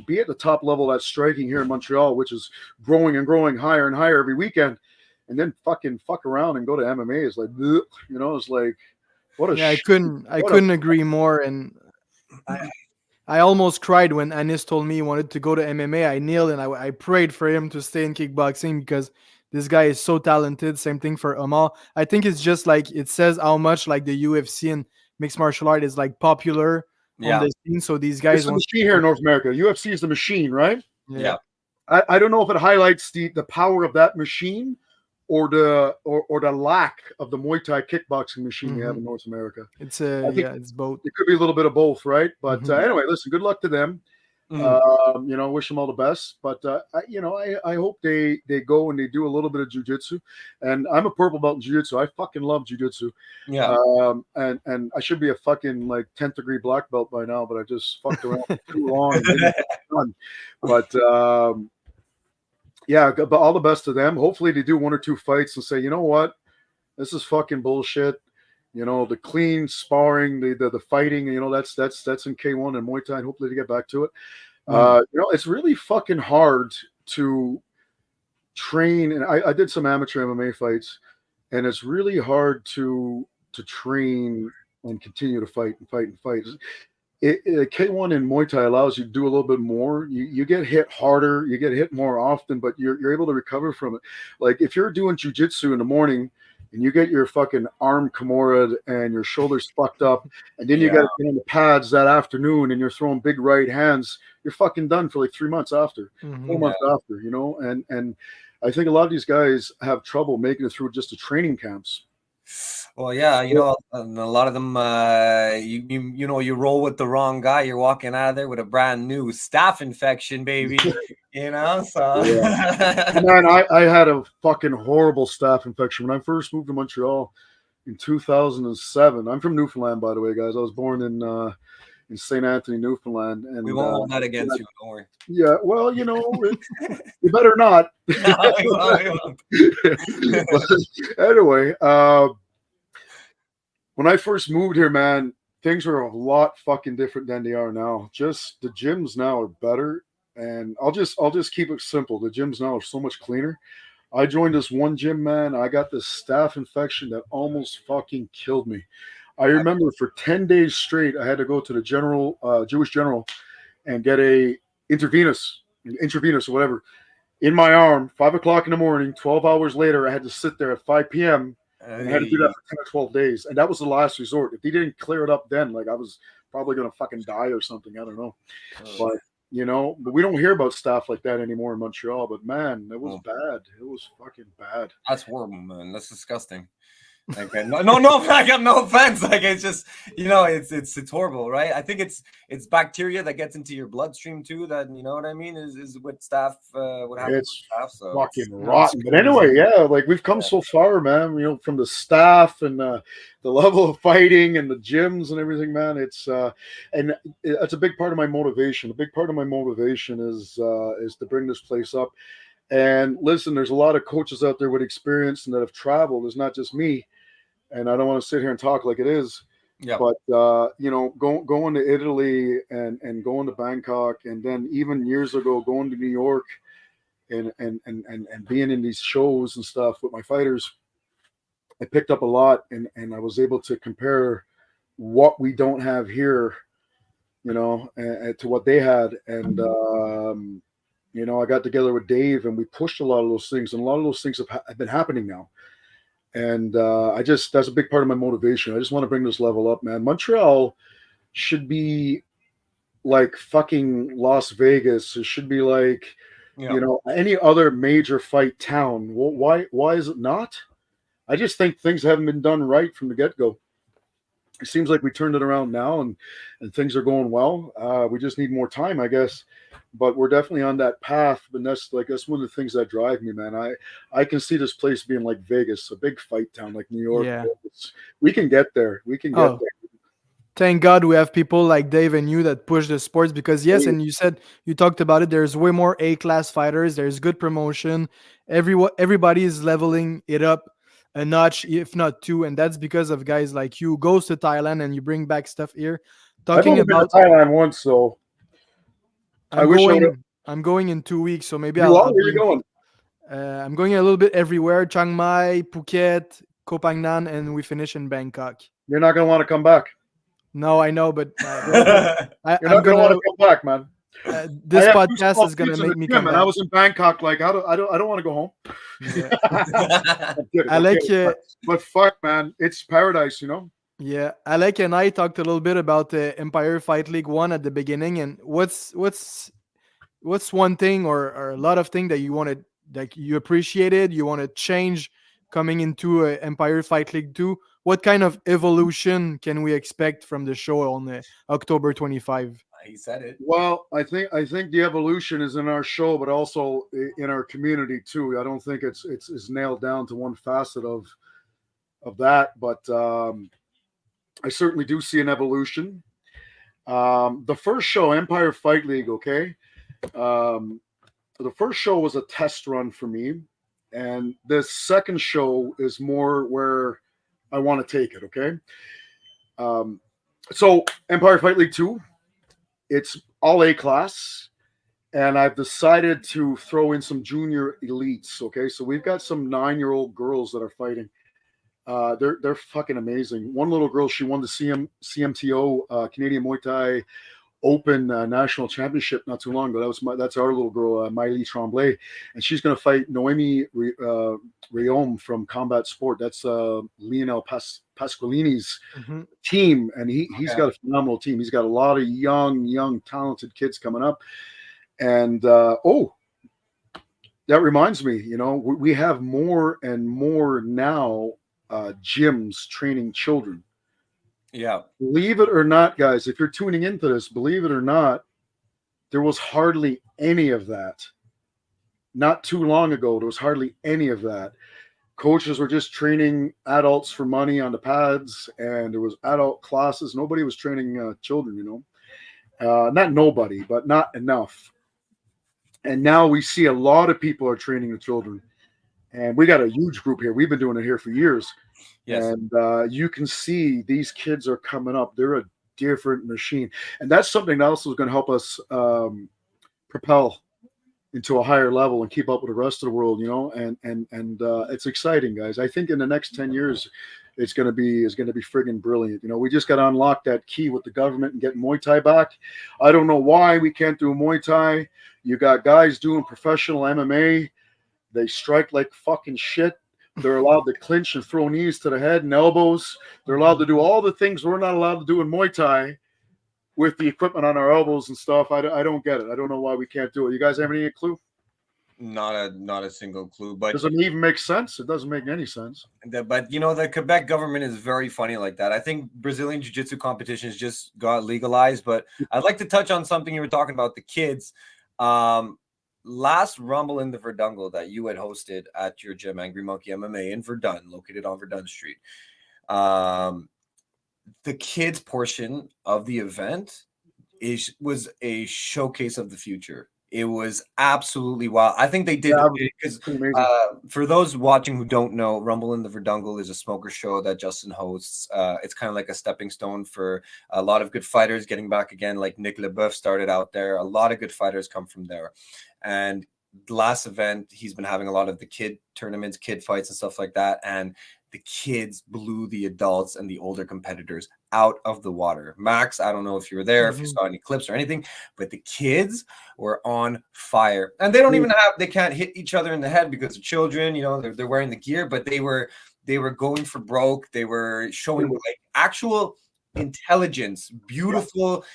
be at the top level that's striking here in Montreal, which is growing and growing higher and higher every weekend, and then fuck around and go to MMA is like, it's like what a I couldn't agree more, and I almost cried when Anis told me he wanted to go to MMA. I kneeled and I prayed for him to stay in kickboxing because this guy is so talented. Same thing for Amal. I think it's just like it says how much like the UFC and mixed martial art is like popular on the scene. So these guys it's the machine here in North America. UFC is the machine, right? Yeah. I don't know if it highlights the power of that machine or the lack of the Muay Thai kickboxing machine we have in North America. It's it's both. It could be a little bit of both, right? But anyway, listen, good luck to them. Wish them all the best. But I hope they go and they do a little bit of jiu-jitsu. And I'm a purple belt in jiu-jitsu. I fucking love jiu-jitsu. Yeah. And I should be a fucking like 10th degree black belt by now, but I just fucked around for too long. But but all the best to them. Hopefully they do one or two fights and say, you know what, this is fucking bullshit. The clean sparring, the fighting, that's in K1 and Muay Thai, and hopefully they get back to it. It's really fucking hard to train, and I did some amateur MMA fights, and it's really hard to train and continue to fight. K1 and Muay Thai allows you to do a little bit more. You get hit harder, you get hit more often, but you're able to recover from it. Like if you're doing jiu-jitsu in the morning and you get your fucking arm kimura and your shoulders fucked up, and then you got to get on the pads that afternoon and you're throwing big right hands, you're fucking done for like 3 months after, 4 months after, and I think a lot of these guys have trouble making it through just the training camps. Well, and a lot of them, you roll with the wrong guy. You're walking out of there with a brand new staph infection, baby. So. Man, I had a fucking horrible staph infection when I first moved to Montreal in 2007. I'm from Newfoundland, by the way, guys. I was born in St. Anthony, Newfoundland, and we won't hold that against you. Don't worry. Yeah, well, you better not. Anyway, when I first moved here, man, things were a lot fucking different than they are now. Just the gyms now are better, and I'll just keep it simple. The gyms now are so much cleaner. I joined this one gym, man. I got this staph infection that almost fucking killed me. I remember for 10 days straight, I had to go to the Jewish general and get a intravenous or whatever in my arm, 5 o'clock in the morning. 12 hours later, I had to sit there at 5 p.m. and I had to do that for 10 or 12 days. And that was the last resort. If they didn't clear it up then, like I was probably going to fucking die or something. I don't know. But we don't hear about stuff like that anymore in Montreal. But man, it was bad. It was fucking bad. That's horrible, man. That's disgusting. Okay. No, I got no offense. Like it's just, it's horrible, right? I think it's bacteria that gets into your bloodstream too. That what I mean is with staph. What happens? It's with staph, so fucking rotten. But anyway, like we've come so far, man. From the staff and the level of fighting and the gyms and everything, man. It's and it's a big part of my motivation. A big part of my motivation is to bring this place up. And listen, there's a lot of coaches out there with experience and that have traveled. It's not just me. And I don't want to sit here and talk like it is, Yeah. But going to Italy and going to Bangkok, and then even years ago going to New York and being in these shows and stuff with my fighters, I picked up a lot, and I was able to compare what we don't have here, to what they had. And I got together with Dave, and we pushed a lot of those things, and a lot of those things have been happening now. And that's a big part of my motivation. I just want to bring this level up, man. Montreal should be like fucking Las Vegas. It should be like, any other major fight town. Well, why is it not? I just think things haven't been done right from the get-go. It seems like we turned it around now, and things are going well. We just need more time, I guess. But we're definitely on that path. And that's one of the things that drive me, man. I can see this place being like Vegas, a big fight town like New York. Yeah. We can get there. We can get there. Thank God we have people like Dave and you that push the sports, because yes, and you talked about it. There's way more A-class fighters. There's good promotion. Everybody is leveling it up a notch, if not two, and that's because of guys like you. Goes to Thailand and you bring back stuff here. I've only been to Thailand once, so I'm going in 2 weeks, so maybe Where are you going? I'm going a little bit everywhere: Chiang Mai, Phuket, Koh Phangan, and we finish in Bangkok. You're not going to want to come back. No, I know, but you're not going to want to come back, man. This podcast is going to make me come back. I was in Bangkok, like I don't want to go home. Yeah. Alek, but fuck, man, it's paradise, Yeah, Alek and I talked a little bit about the Empire Fight League 1 at the beginning, and what's one thing or a lot of things that you wanted, like you appreciated, you want to change coming into Empire Fight League 2? What kind of evolution can we expect from the show on October 25? He said it. Well, I think the evolution is in our show, but also in our community too. I don't think it's nailed down to one facet of that, but I certainly do see an evolution. The first show, Empire Fight League, okay. The first show was a test run for me, and the second show is more where I want to take it, okay? So Empire Fight League 2, it's all A class, and I've decided to throw in some junior elites, okay? So we've got some 9-year-old girls that are fighting. They're fucking amazing. One little girl, she won the CMTO Canadian Muay Thai Open National Championship not too long ago. That's our little girl, Miley Tremblay, and she's going to fight Noemi Riom from Combat Sport. That's Lionel Pasqualini's team, and he's got a phenomenal team. He's got a lot of young talented kids coming up, and that reminds me, we have more and more now gyms training children. Yeah. Believe it or not, guys, if you're tuning into this, believe it or not, there was hardly any of that. Not too long ago, there was hardly any of that. Coaches were just training adults for money on the pads, and there was adult classes. Nobody was training children, not nobody, but not enough. And now we see a lot of people are training the children. And we got a huge group here. We've been doing it here for years. Yes. And you can see these kids are coming up. They're a different machine. And that's something that also is going to help us propel into a higher level and keep up with the rest of the world, and it's exciting, guys. I think in the next 10 years, it's going to be friggin' brilliant. We just got to unlock that key with the government and get Muay Thai back. I don't know why we can't do Muay Thai. You got guys doing professional MMA. They strike like fucking shit. They're allowed to clinch and throw knees to the head and elbows. They're allowed to do all the things we're not allowed to do in Muay Thai with the equipment on our elbows and stuff. I don't get it. I don't know why we can't do it. You guys have any clue? Not a single clue. But does it even make sense? It doesn't make any sense. But the Quebec government is very funny like that. I think Brazilian Jiu-Jitsu competitions just got legalized. But I'd like to touch on something you were talking about, the kids. Last Rumble in the Verdungle that you had hosted at your gym, Angry Monkey MMA in Verdun, located on Verdun Street. The kids portion of the event was a showcase of the future. It was absolutely wild. I think they did because for those watching who don't know, Rumble in the Verdungle is a smoker show that Justin hosts. It's kind of like a stepping stone for a lot of good fighters getting back again. Like Nick Leboeuf started out there. A lot of good fighters come from there. And the last event, he's been having a lot of the kid tournaments, kid fights and stuff like that. And the kids blew the adults and the older competitors out of the water. Max, I don't know if you were there, if you saw any clips or anything, but the kids were on fire. And they don't even they can't hit each other in the head because they're children, you know, they're wearing the gear, but they were going for broke. They were showing like actual intelligence, beautiful,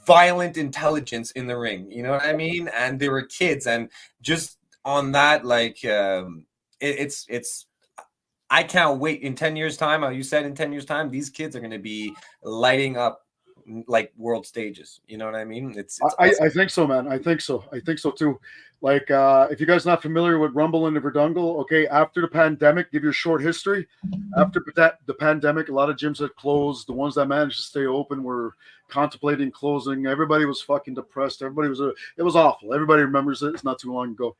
violent intelligence in the ring. You know what I mean? And they were kids. And just on that, like, it's I can't wait. In 10 years' time, you said in 10 years' time, these kids are going to be lighting up like world stages. You know what I mean? It's awesome. I think so, man. I think so too. Like, if you guys not familiar with Rumble in the Verdungle, okay, after the pandemic, give you a short history. After the pandemic, a lot of gyms had closed. The ones that managed to stay open were contemplating closing. Everybody was fucking depressed. It was awful. Everybody remembers it. It's not too long ago.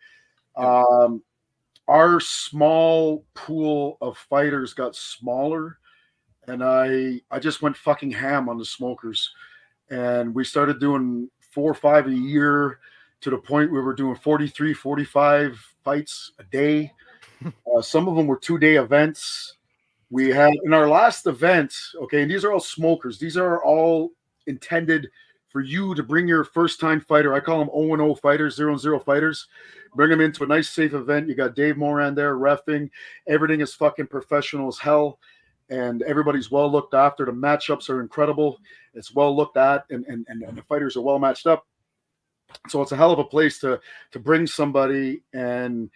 Yeah. Our small pool of fighters got smaller, and I just went fucking ham on the smokers, and we started doing 4 or 5 a year to the point where we're doing 43, 45 fights a day. Some of them were 2-day events. We had in our last event, okay, and these are all smokers. These are all intended for you to bring your first-time fighter. I call them 0-0 fighters, 0-0 fighters. Bring them into a nice, safe event. You got Dave Moran there, reffing. Everything is fucking professional as hell, and everybody's well looked after. The matchups are incredible. It's well looked at, and the fighters are well matched up. So it's a hell of a place to bring somebody, and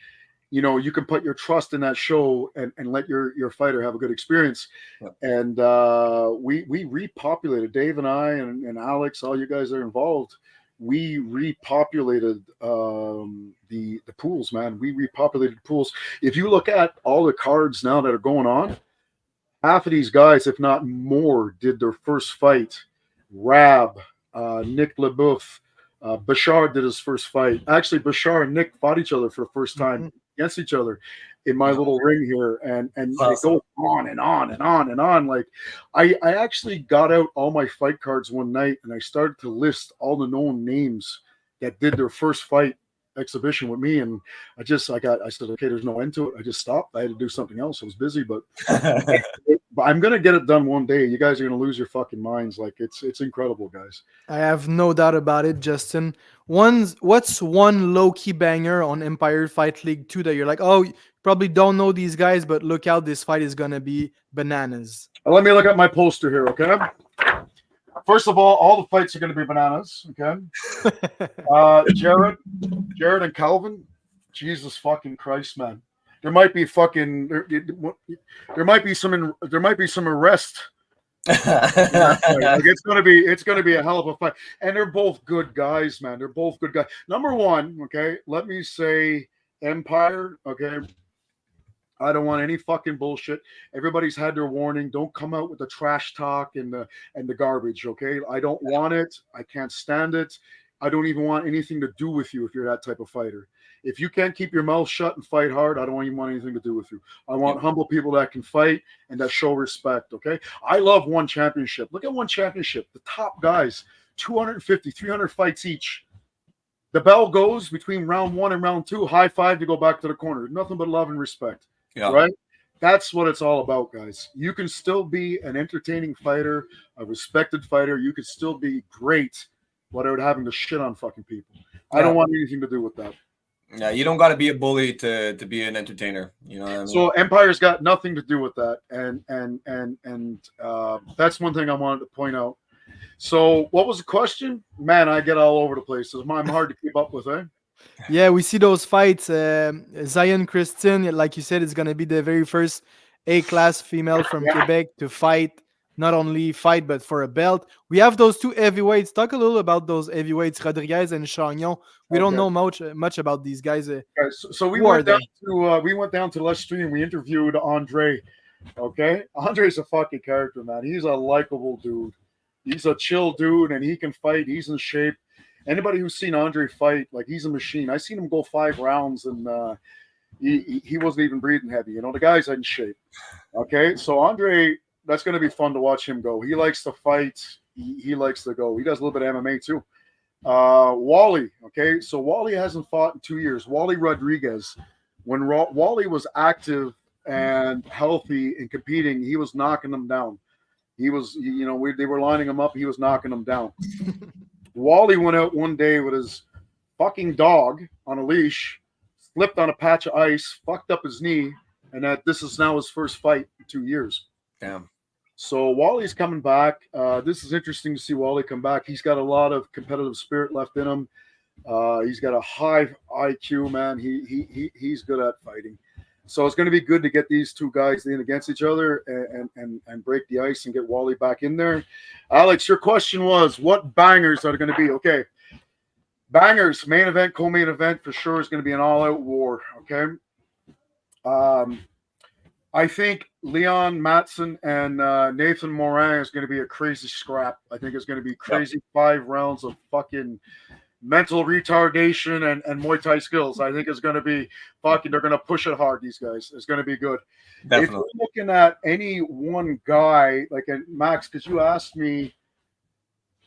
you know you can put your trust in that show and let your fighter have a good experience. Yeah. And we repopulated, Dave and I and Alex, all you guys that are involved. We repopulated the pools, man. We repopulated pools. If you look at all the cards now that are going on, half of these guys, if not more, did their first fight. Rab, Nick Leboeuf, Bashar did his first fight. Actually, Bashar and Nick fought each other for the first time against each other in my little ring here, and awesome. It goes on and on and on and on. Like, I actually got out all my fight cards one night, and I started to list all the known names that did their first fight exhibition with me, and I said, okay, there's no end to it. I just stopped. I had to do something else. I was busy, but I'm gonna get it done one day. You guys are gonna lose your fucking minds. Like, it's incredible, guys. I have no doubt about it, Justin. What's one low-key banger on Empire Fight League 2 that you're like, oh, you probably don't know these guys, but look out, this fight is gonna be bananas? Let me look at my poster here, okay? First of all the fights are going to be bananas, okay? Jared and Calvin, Jesus fucking Christ, man. There might be there might be some arrest. Like, it's gonna be a hell of a fight, and they're both good guys, man. They're both good guys. Number one, okay, let me say Empire, okay. I don't want any fucking bullshit. Everybody's had their warning. Don't come out with the trash talk and the garbage, okay? I don't want it. I can't stand it. I don't even want anything to do with you if you're that type of fighter. If you can't keep your mouth shut and fight hard, I don't even want anything to do with you. I want humble people that can fight and that show respect, okay? I love one championship. Look at one championship. The top guys, 250, 300 fights each. The bell goes between round 1 and round 2. High five to go back to the corner. Nothing but love and respect. Yeah. Right? That's what it's all about, guys. You can still be an entertaining fighter, a respected fighter. You could still be great without having to shit on fucking people. I don't want anything to do with that. Yeah, you don't got to be a bully to be an entertainer. You know what I mean? So Empire's got nothing to do with that. And that's one thing I wanted to point out. So what was the question? Man, I get all over the place. I'm hard to keep up with, eh? Yeah, we see those fights. Zion Christian, like you said, is going to be the very first A-class female from Quebec to fight, not only fight, but for a belt. We have those two heavyweights. Talk a little about those heavyweights, Rodriguez and Chagnon. We don't know much about these guys. So we went down to Les Stream. We interviewed Andre. Okay, Andre's a fucking character, man. He's a likable dude. He's a chill dude, and he can fight. He's in shape. anybody who's seen Andre fight, like he's a machine. I seen him go 5 rounds and he wasn't even breathing heavy. You know, the guy's in shape. Okay, so Andre, that's going to be fun to watch him go. He likes to fight. He likes to go. He does a little bit of MMA too. Wally, okay, so Wally hasn't fought in 2 years. Wally Rodriguez, when Wally was active and healthy and competing, he was knocking them down. He was, you know, they were lining him up. He was knocking them down. Wally went out one day with his fucking dog on a leash, slipped on a patch of ice, fucked up his knee, and this is now his first fight in 2 years. Damn. So Wally's coming back. This is interesting to see Wally come back. He's got a lot of competitive spirit left in him. He's got a high IQ, man. He's good at fighting. So it's going to be good to get these two guys in against each other and break the ice and get Wally back in there. Alex, your question was, what bangers are going to be? Okay. Bangers, main event, co-main event for sure is going to be an all-out war, okay? I think Leon Matson and Nathan Morin is going to be a crazy scrap. I think it's going to be crazy 5 rounds of fucking mental retardation and Muay Thai skills. I think it's going to be fucking, they're going to push it hard, these guys. It's going to be good. Definitely. If we're looking at any one guy, like Max, because you asked me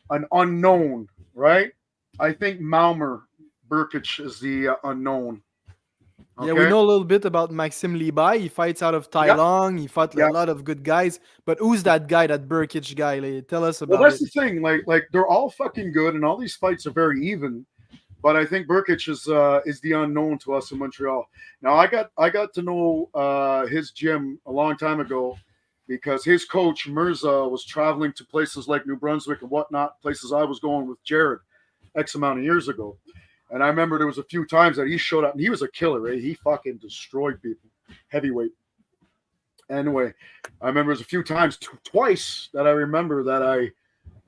an unknown, right? I think Malmer Burkic is the unknown. Okay? Yeah, we know a little bit about Maxime Libai. He fights out of Tai Long. He fought a lot of good guys. But who's that guy, that Burkic guy? Like, tell us about it. Well, that's the thing. Like they're all fucking good, and all these fights are very even. But I think Burkic is the unknown to us in Montreal. Now, I got to know his gym a long time ago because his coach Mirza was traveling to places like New Brunswick and whatnot, places I was going with Jared X amount of years ago. And I remember there was a few times that he showed up and he was a killer, eh? He fucking destroyed people, heavyweight. Anyway, I remember there's a few times, twice that I remember that I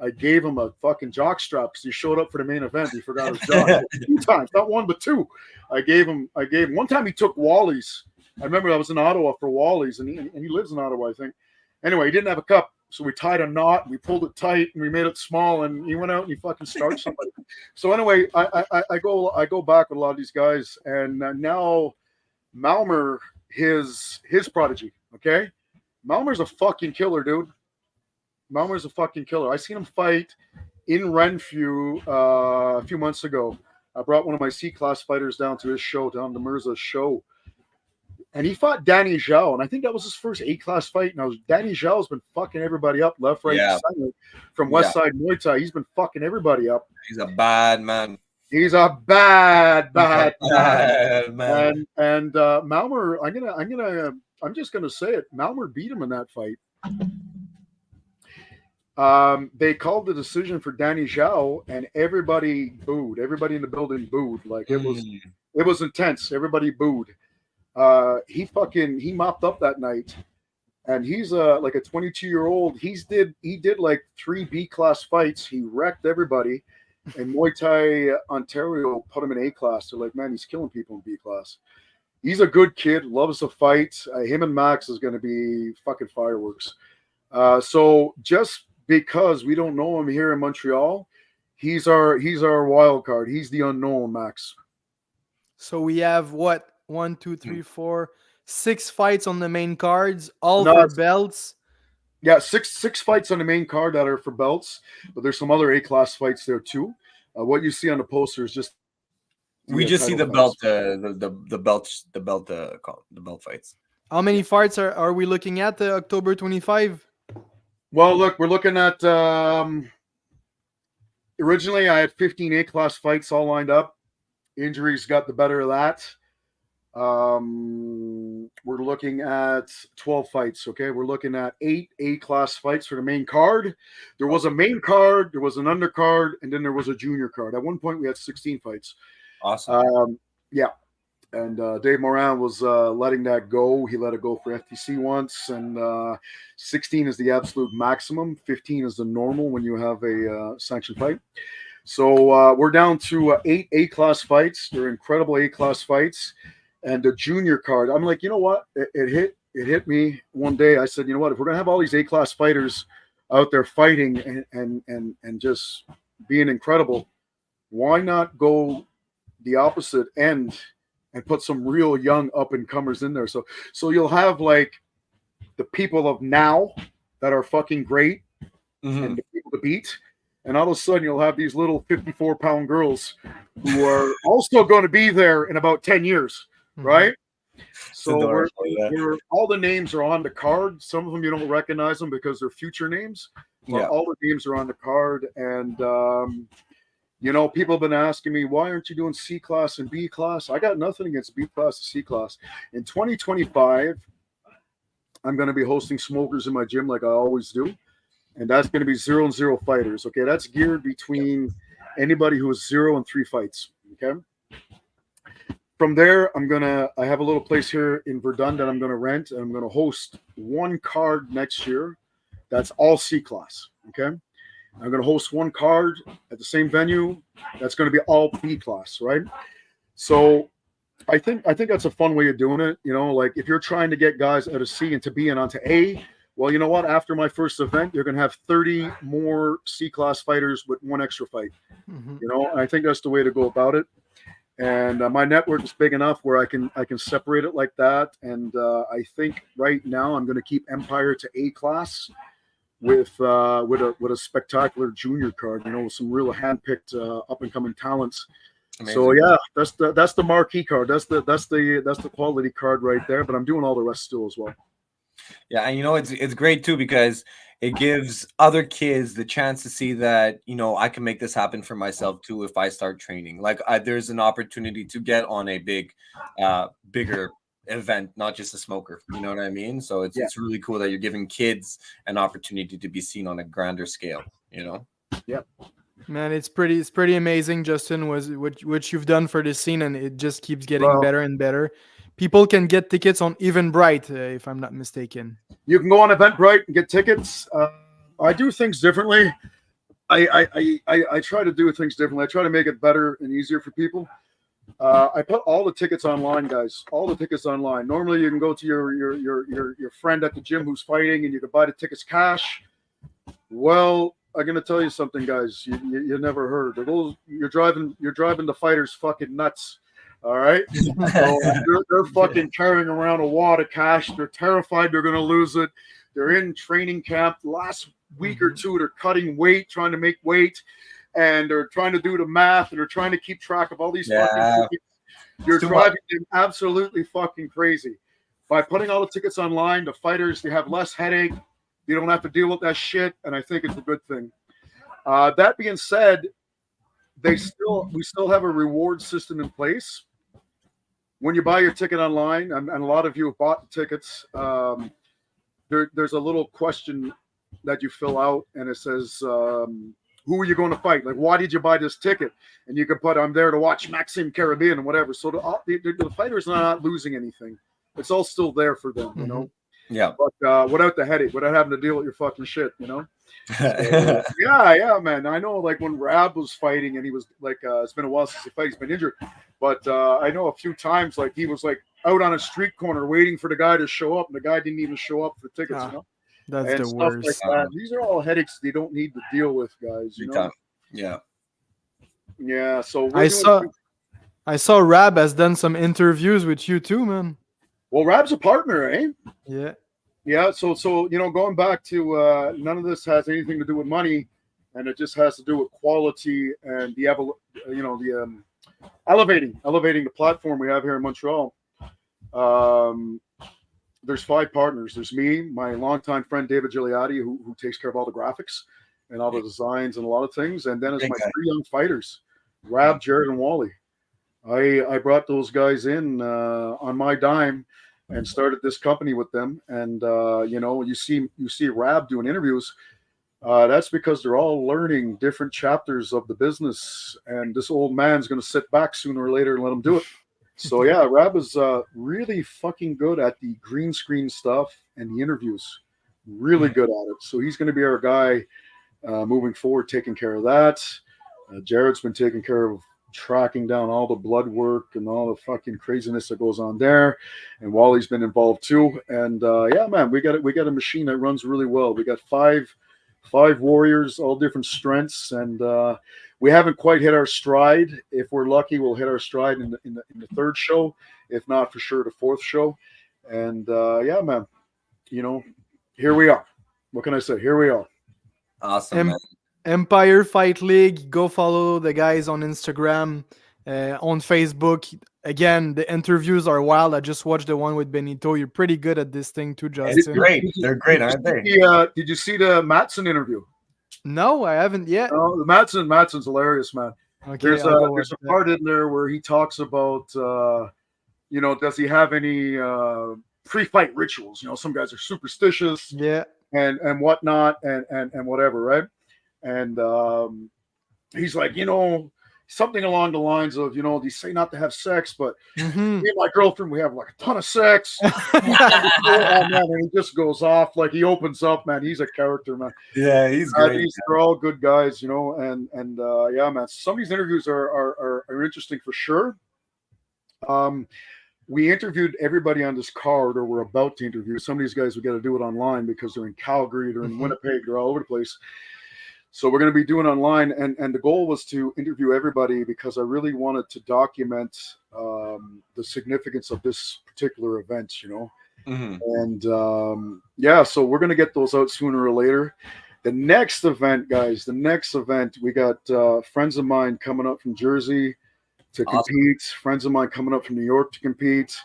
gave him a fucking jock strap because he showed up for the main event. He forgot his jock. A few times, not one, but two. I gave him. One time he took Wally's. I remember I was in Ottawa for Wally's and he lives in Ottawa, I think. Anyway, he didn't have a cup. So we tied a knot, and we pulled it tight, and we made it small, and he went out and he fucking starched somebody. So anyway, I go back with a lot of these guys, and now Malmer, his prodigy, okay? Malmer's a fucking killer, dude. Malmer's a fucking killer. I seen him fight in Renfrew a few months ago. I brought one of my C-class fighters down to his show, down to Mirza's show. And he fought Danny Zhao, and I think that was his first A-class fight. Now, Danny Zhao's been fucking everybody up, left, right, center, from West Side Muay Thai. He's been fucking everybody up. He's a bad man. He's a bad man. And Malmer, I'm just gonna say it. Malmer beat him in that fight. They called the decision for Danny Zhao, and everybody booed. Everybody in the building booed. Like it was intense. Everybody booed. He mopped up that night, and he's like a 22-year-old. He did like 3 B-class fights. He wrecked everybody, and Muay Thai Ontario put him in A-class. They're like, man, he's killing people in B-class. He's a good kid, loves to fight. Him and Max is going to be fucking fireworks. So just because we don't know him here in Montreal, he's our wild card. He's the unknown, Max. So we have what? 1, 2, 3, 4, 6 fights on the main cards, all for belts. Yeah, six fights on the main card that are for belts, but there's some other A-class fights there too. What you see on the poster is just we just see the belt, the belt fights. How many fights are we looking at? October 25. Well, look, we're looking at. Originally, I had 15 A-class fights all lined up. Injuries got the better of that. We're looking at 12 fights. Okay, we're looking at 8 A-class fights for the main card. There was a main card, there was an undercard, and then there was a junior card. At one point, we had 16 fights. Awesome. Yeah, and Dave Moran was letting that go. He let it go for FTC once, and 16 is the absolute maximum. 15 is the normal when you have a sanctioned fight. So we're down to 8 A-class fights. They're incredible A-class fights. And the junior card, I'm like, you know what? It hit me one day. I said, you know what? If we're gonna have all these A-class fighters out there fighting and just being incredible, why not go the opposite end and put some real young up and comers in there? So you'll have like the people of now that are fucking great and the people to beat. And all of a sudden, you'll have these little 54-pound girls who are also going to be there in about 10 years, right? So all the names are on the card. Some of them you don't recognize them because they're future names. But all the names are on the card. And, people have been asking me, why aren't you doing C class and B class? I got nothing against B class and C class. In 2025, I'm going to be hosting smokers in my gym like I always do. And that's going to be 0 and 0 fighters. Okay, that's geared between anybody who has 0 and 3 fights. Okay. From there, I have a little place here in Verdun that I'm going to rent, and I'm going to host one card next year. That's all C class. Okay. I'm going to host one card at the same venue. That's going to be all B class, right? So I think that's a fun way of doing it. Like if you're trying to get guys out of C and to B and onto A, well, you know what? After my first event, you're going to have 30 more C-class fighters with one extra fight. I think that's the way to go about it. And my network is big enough where I can separate it like that. And I think right now I'm going to keep Empire to A class with a spectacular junior card. With some real handpicked up and coming talents. Amazing. So yeah, that's the marquee card. That's the quality card right there. But I'm doing all the rest still as well. Yeah, and it's great too because it gives other kids the chance to see that I can make this happen for myself too if I start training. Like there's an opportunity to get on a bigger event, not just a smoker. You know what I mean? So it's really cool that you're giving kids an opportunity to be seen on a grander scale. Yeah. Man, it's pretty amazing, Justin, what you've done for this scene, and it just keeps getting better and better. People can get tickets on Eventbrite, if I'm not mistaken. You can go on Eventbrite and get tickets. I do things differently. I try to do things differently. I try to make it better and easier for people. I put all the tickets online, guys. All the tickets online. Normally, you can go to your friend at the gym who's fighting, and you can buy the tickets cash. Well, I'm gonna tell you something, guys. You never heard of those. You're driving the fighters fucking nuts. All right, so they're fucking carrying around a wad of cash. They're terrified they're gonna lose it. They're in training camp. Last week or two, they're cutting weight, trying to make weight, and they're trying to do the math, and they're trying to keep track of all these fucking tickets. You're driving them absolutely fucking crazy. By putting all the tickets online, the fighters, they have less headache. You don't have to deal with that shit, and I think it's a good thing. That being said, we still have a reward system in place. When you buy your ticket online, and a lot of you have bought the tickets, there's a little question that you fill out, and it says, who are you going to fight? Like, why did you buy this ticket? And you can put, I'm there to watch Maxime, Karabine, and whatever. So the fighters are not losing anything. It's all still there for them, Yeah. But without the headache, without having to deal with your fucking shit, So, yeah, man. I know, like when Rab was fighting, and he was like, it's been a while since he fight. He's been injured, but I know a few times, like he was like out on a street corner waiting for the guy to show up, and the guy didn't even show up for tickets. That's and the stuff worst. like that. These are all headaches they don't need to deal with, guys. Yeah. So I saw Rab has done some interviews with you too, man. Well, Rab's a partner, eh? Yeah. Yeah, so going back to none of this has anything to do with money, and it just has to do with quality and the elevating the platform we have here in Montreal. There's 5 partners. There's me, my longtime friend David Gigliotti, who takes care of all the graphics and all the designs and a lot of things, and then it's my 3 young fighters, Rab, Jared, and Wally. I brought those guys in on my dime and started this company with them. And you see Rab doing interviews. That's because they're all learning different chapters of the business, and this old man's going to sit back sooner or later and let them do it. So yeah, Rab is really fucking good at the green screen stuff and the interviews. Really good at it. So he's going to be our guy moving forward, taking care of that. Jared's been taking care of tracking down all the blood work and all the fucking craziness that goes on there, and Wally's been involved too. And yeah, man, we got a machine that runs really well. We got five warriors, all different strengths, and We haven't quite hit our stride. If we're lucky, we'll hit our stride in the third show. If not, for sure, the fourth show. And yeah, man, here we are. What can I say? Here we are. Awesome, man. Empire Fight League. Go follow the guys on Instagram, on Facebook. Again, the interviews are wild. I just watched the one with Benito. You're pretty good at this thing too, Justin. It's great. They're great, aren't they? Did you see the Matson interview? No, I haven't yet. No, the Matson's hilarious, man. Okay, There's a part in there where he talks about, does he have any pre-fight rituals? Some guys are superstitious, and whatnot, and whatever, right? And he's like, something along the lines of, they say not to have sex, but me and my girlfriend, we have like a ton of sex. And he just goes off, like he opens up, man. He's a character, man. Yeah, he's great. They're all good guys, and yeah, man. Some of these interviews are interesting for sure. We interviewed everybody on this card, or we're about to interview. Some of these guys, we got to do it online because they're in Calgary, they're in Winnipeg, they're all over the place. So we're going to be doing online, and the goal was to interview everybody because I really wanted to document the significance of this particular event, And yeah, so we're going to get those out sooner or later. The next event, guys, we got friends of mine coming up from Jersey to compete, friends of mine coming up from New York to compete.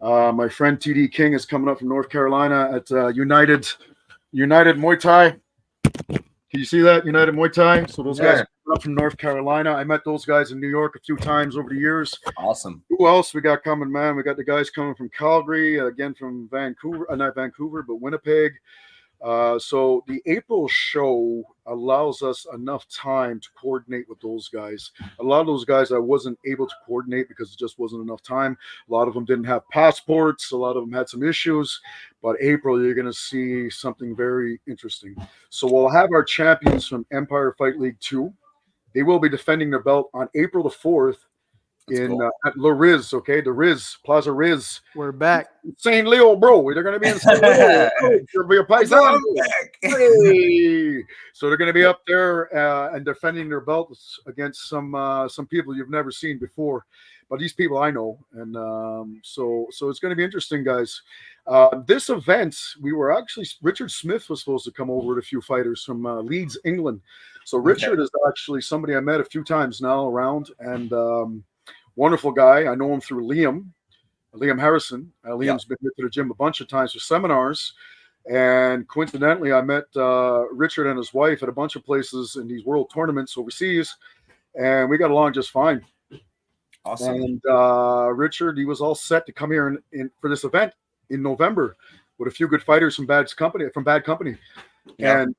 My friend TD King is coming up from North Carolina at United Muay Thai. Can you see that? United Muay Thai. So those guys are up from North Carolina. I met those guys in New York a few times over the years. Awesome. Who else we got coming, man? We got the guys coming from Calgary, again from Vancouver, not Vancouver, but Winnipeg. So the April show allows us enough time to coordinate with those guys. A lot of those guys I wasn't able to coordinate because it just wasn't enough time. A lot of them didn't have passports. A lot of them had some issues. But April, you're going to see something very interesting. So we'll have our champions from Empire Fight League 2. They will be defending their belt on April the 4th at Le Riz, okay? The Riz, Plaza Riz. We're back. St. Leo, bro. They're going to be in St. Leo. Hey. So they're going to be up there and defending their belts against some people you've never seen before. But these people I know. And so it's going to be interesting, guys. This event, Richard Smith was supposed to come over with a few fighters from Leeds, England. So Richard is actually somebody I met a few times now around, and wonderful guy. I know him through Liam Harrison. Liam's been here to the gym a bunch of times for seminars. And coincidentally, I met Richard and his wife at a bunch of places in these world tournaments overseas, and we got along just fine. Awesome. And Richard, he was all set to come here for this event in November with a few good fighters from Bad Company. Yeah. And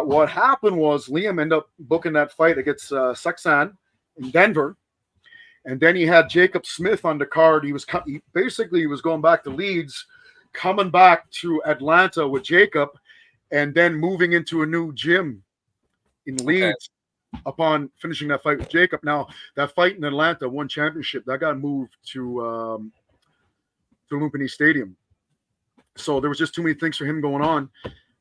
what happened was Liam ended up booking that fight against Sexan in Denver. And then he had Jacob Smith on the card. He was going back to Leeds, coming back to Atlanta with Jacob, and then moving into a new gym in Leeds upon finishing that fight with Jacob. Now, that fight in Atlanta, one championship, that got moved to Lumpini Stadium. So there was just too many things for him going on.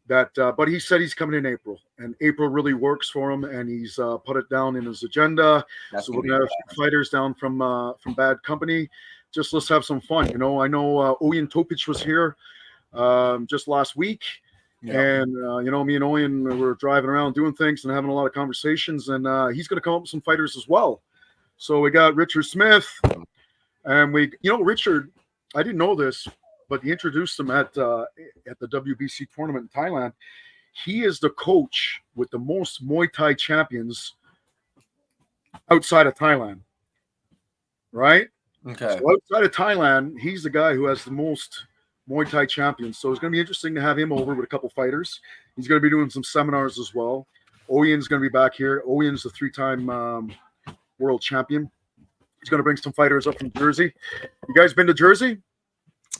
But he said he's coming in April, and April really works for him, and he's put it down in his agenda. So we're gonna have fighters down from Bad Company. Just let's have some fun, I know Oyen Topic was here just last week, and me and Oyen were driving around doing things and having a lot of conversations, and he's gonna come up with some fighters as well. So we got Richard Smith, and Richard, I didn't know this, but he introduced him at the WBC tournament in Thailand. He is the coach with the most Muay Thai champions outside of Thailand, right? Okay. So outside of Thailand, he's the guy who has the most Muay Thai champions. So it's going to be interesting to have him over with a couple fighters. He's going to be doing some seminars as well. Oyen's going to be back here. Oyen's a 3-time world champion. He's going to bring some fighters up from Jersey. You guys been to Jersey?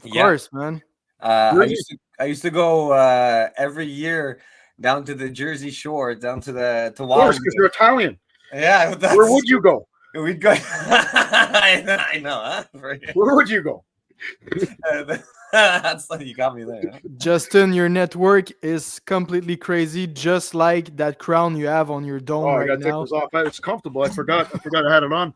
Of course, man. I used to go every year down to the Jersey Shore, down to Of course, because you're Italian. Yeah. Where would you go? We'd go. I know, huh? Where would you go? That's you got me there. Huh? Justin, your network is completely crazy, just like that crown you have on your dome I right gotta take now. this off. It's comfortable. I forgot I had it on.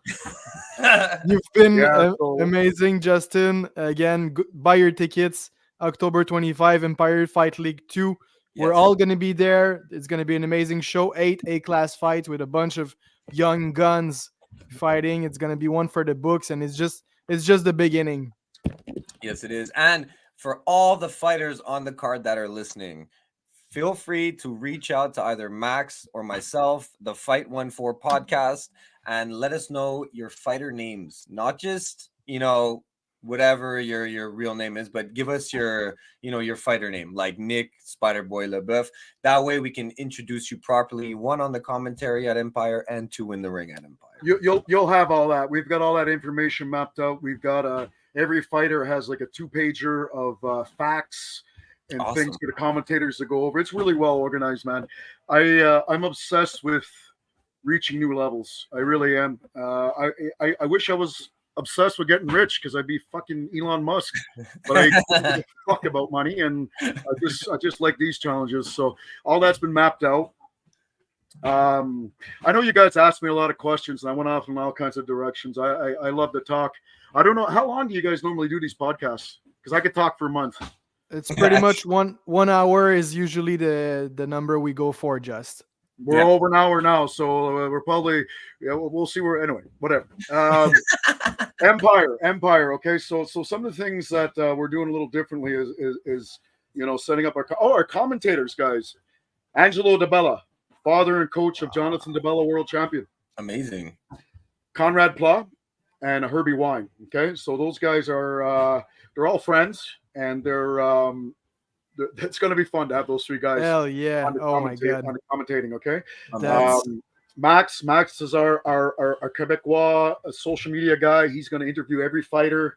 You've been So amazing, Justin. Again, buy your tickets. October 25, Empire Fight League 2. We're Yes. all going to be there. It's going to be an amazing show. 8 A-class fights with a bunch of young guns fighting. It's going to be one for the books, and it's just the beginning. Yes, it is. And for all the fighters on the card that are listening, feel free to reach out to either Max or myself, the Fight 14 podcast, and let us know your fighter names. Not just, whatever your real name is, but give us your fighter name, like Nick, Spider-Boy, LeBeuf. That way we can introduce you properly, 1 on the commentary at Empire and 2 in the ring at Empire. You'll have all that. We've got all that information mapped out. We've got every fighter has like a 2-pager of facts and Awesome. things for the commentators to go over. It's really well organized, man. I'm obsessed with reaching new levels. I really am. I wish I was obsessed with getting rich because I'd be fucking Elon Musk, but I don't give a fuck about money, and I just like these challenges. So all that's been mapped out. I know you guys asked me a lot of questions, and I went off in all kinds of directions. I love to talk. I don't know, how long do you guys normally do these podcasts? Because I could talk for a month. It's pretty much one hour is usually the number we go for. Just we're over an hour now, so we're probably we'll see where. Anyway, whatever. Empire. Okay, so some of the things that we're doing a little differently is setting up our commentators, guys. Angelo DeBella, father and coach of Jonathan DeBella, world champion. Amazing. Conrad Pla and Herbie Wine. Okay, so those guys are they're all friends, and it's going to be fun to have those 3 guys. Hell yeah! Oh my god! On the commentating. Okay. That's... Max is our Quebecois social media guy. He's going to interview every fighter.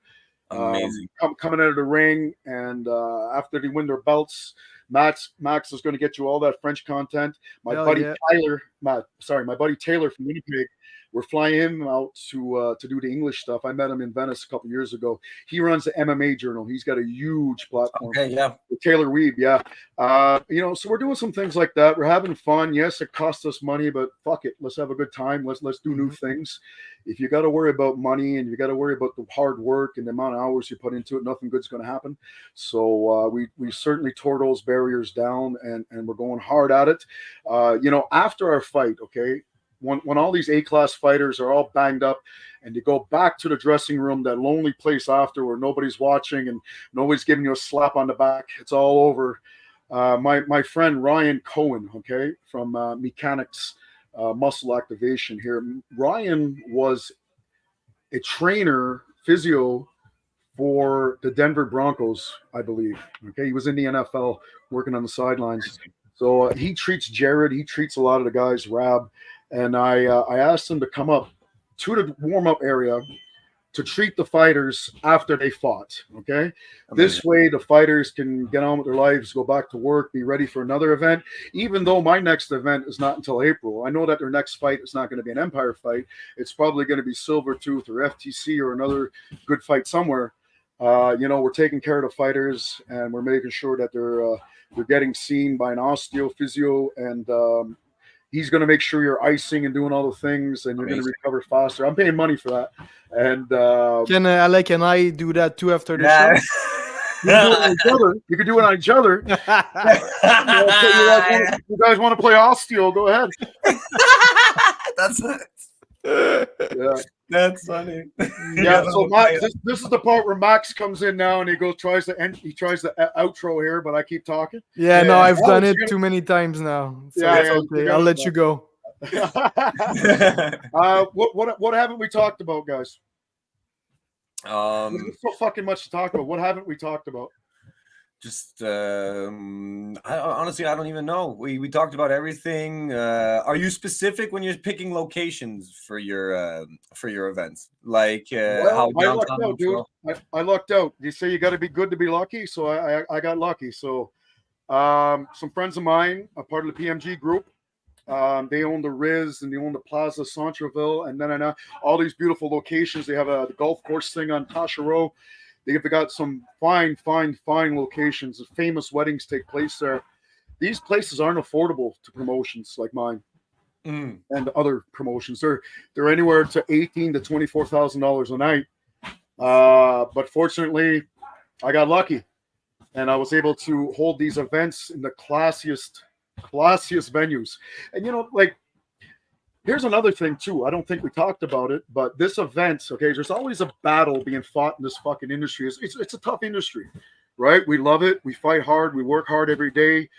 Amazing. Coming out of the ring, and after they win their belts, Max is going to get you all that French content. My buddy Taylor from Winnipeg, we're flying him out to do the English stuff. I met him in Venice a couple years ago. He runs the MMA Journal. He's got a huge platform. Okay, yeah. With Taylor Weeb, yeah. So we're doing some things like that. We're having fun. Yes, it costs us money, but fuck it. Let's have a good time. Let's do new things. If you got to worry about money and you got to worry about the hard work and the amount of hours you put into it, nothing good's going to happen. So we certainly tore those barriers down, and we're going hard at it. After our fight, okay, when all these A-class fighters are all banged up and you go back to the dressing room, that lonely place after where nobody's watching and nobody's giving you a slap on the back, it's all over. My friend Ryan Cohen, okay, from Mechanics Muscle Activation here. Ryan was a trainer, physio for the Denver Broncos, I believe. Okay, he was in the NFL working on the sidelines. So he treats Jared, he treats a lot of the guys, Rab. And I asked him to come up to the warm-up area to treat the fighters after they fought, okay? This way the fighters can get on with their lives, go back to work, be ready for another event, even though my next event is not until April. I know that their next fight is not going to be an Empire fight. It's probably going to be Silvertooth or FTC or another good fight somewhere. We're taking care of the fighters, and we're making sure that they're getting seen by an osteo, physio, and he's going to make sure you're icing and doing all the things, and you're going to recover faster. I'm paying money for that. And can Alek and I do that too after the show? You can do it on each other. You guys want to play osteo? Go ahead. That's it. Yeah. That's funny. Yeah. So this is the part where Max comes in now, and he tries the outro here, but I keep talking. Yeah. No, I've done it too many times now. So okay. I'll let you go. What haven't we talked about, guys? There's so fucking much to talk about. What haven't we talked about? Just honestly, I don't even know. We talked about everything. Are you specific when you're picking locations for your events? Like how I lucked out, dude. I lucked out. You say you got to be good to be lucky, so I got lucky. So some friends of mine, a part of the PMG group, they own the Riz and they own the Plaza Centre-Ville, and then all these beautiful locations. They have the golf course thing on Tasha Row. They've got some fine locations. Famous weddings take place there. These places aren't affordable to promotions like mine and other promotions. They're anywhere to $18,000 to $24,000 a night. But fortunately, I got lucky, and I was able to hold these events in the classiest venues. And like, here's another thing too. I don't think we talked about it, but this event, okay, there's always a battle being fought in this fucking industry. It's a tough industry, right? We love it. We fight hard. We work hard every day.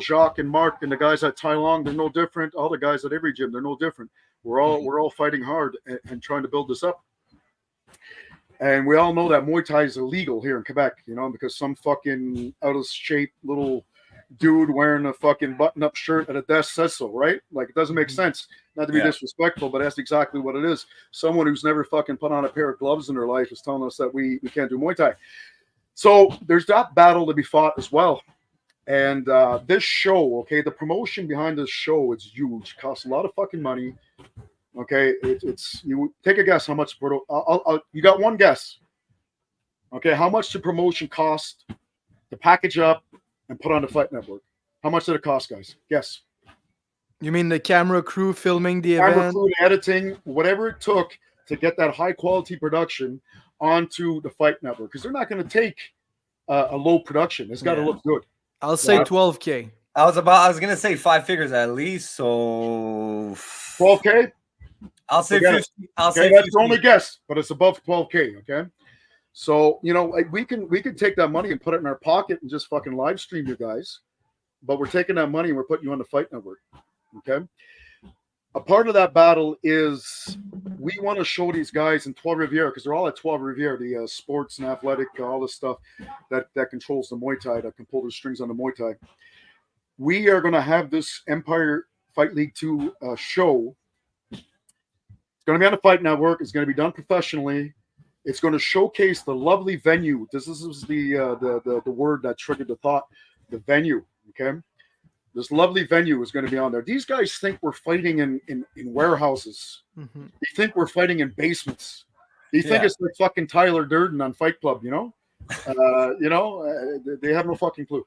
Jacques and Mark and the guys at Tai Long, they're no different. All the guys at every gym, they're no different. We're all fighting hard and trying to build this up. And we all know that Muay Thai is illegal here in Quebec, because some fucking out of shape little dude wearing a fucking button-up shirt at a desk says so, right? Like, it doesn't make sense. Not to be disrespectful, but that's exactly what it is. Someone who's never fucking put on a pair of gloves in their life is telling us that we can't do Muay Thai. So there's that battle to be fought as well. And this show, okay, the promotion behind this show is huge. It costs a lot of fucking money. Okay, it's you take a guess how much. You got one guess. Okay, how much the promotion cost to package up and put on the Fight Network? How much did it cost, guys? Guess. You mean the camera crew filming the Camera event? crew, editing, whatever it took to get that high quality production onto the Fight Network, because they're not going to take a low production. It's got to look good. I'll say $12,000. I was gonna say 5 figures at least. So $12,000. I'll say 50. I'll say that's 50. the only guess, but it's above $12,000. Okay, so we can take that money and put it in our pocket and just fucking live stream you guys, but we're taking that money and we're putting you on the Fight Network. Okay, a part of that battle is we want to show these guys in Trois Rivières, because they're all at Trois Rivières, the sports and athletic, all this stuff that controls the Muay Thai, that can pull the strings on the Muay Thai. We are going to have this Empire Fight League 2 show. It's going to be on the Fight Network. It's going to be done professionally. It's going to showcase the lovely venue. This is the word that triggered the thought. The venue. Okay, this lovely venue is going to be on there. These guys think we're fighting in warehouses. Mm-hmm. They think we're fighting in basements. They think it's like fucking Tyler Durden on Fight Club. They have no fucking clue.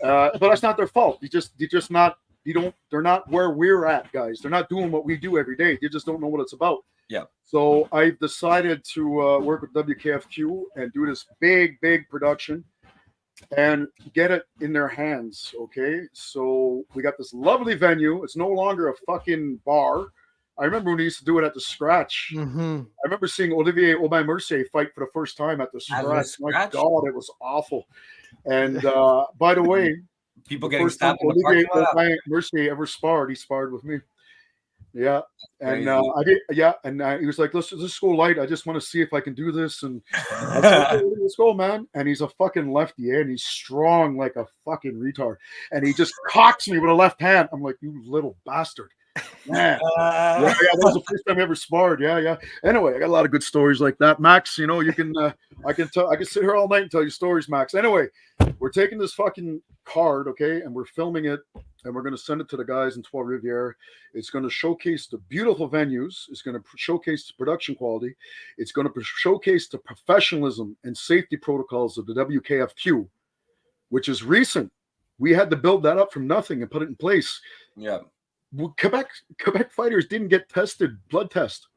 But that's not their fault. They're not where we're at, guys. They're not doing what we do every day. They just don't know what it's about. Yeah. So I've decided to work with WKFQ and do this big production and get it in their hands. Okay. So we got this lovely venue. It's no longer a fucking bar. I remember when we used to do it at the Scratch. Mm-hmm. I remember seeing Olivier Aubin-Mercier fight for the first time at the Scratch. My God, it was awful. And by the way, people the getting first time stabbed in the Olivier parking lot. Mercier ever sparred, he sparred with me. Yeah, and Crazy. I did. Yeah, and he was like, "Let's go light. I just want to see if I can do this." And I said, "Okay, let's go, man." And he's a fucking lefty, and he's strong like a fucking retard. And he just cocks me with a left hand. I'm like, "You little bastard." Man, yeah, that was the first time I ever sparred. Yeah. Anyway, I got a lot of good stories like that, Max. You can, I can sit here all night and tell you stories, Max. Anyway, we're taking this fucking card, okay, and we're filming it, and we're going to send it to the guys in Trois Rivières. It's going to showcase the beautiful venues. It's going to showcase the production quality. It's going to showcase the professionalism and safety protocols of the WKFQ, which is recent. We had to build that up from nothing and put it in place. Yeah. Quebec fighters didn't get tested, blood test.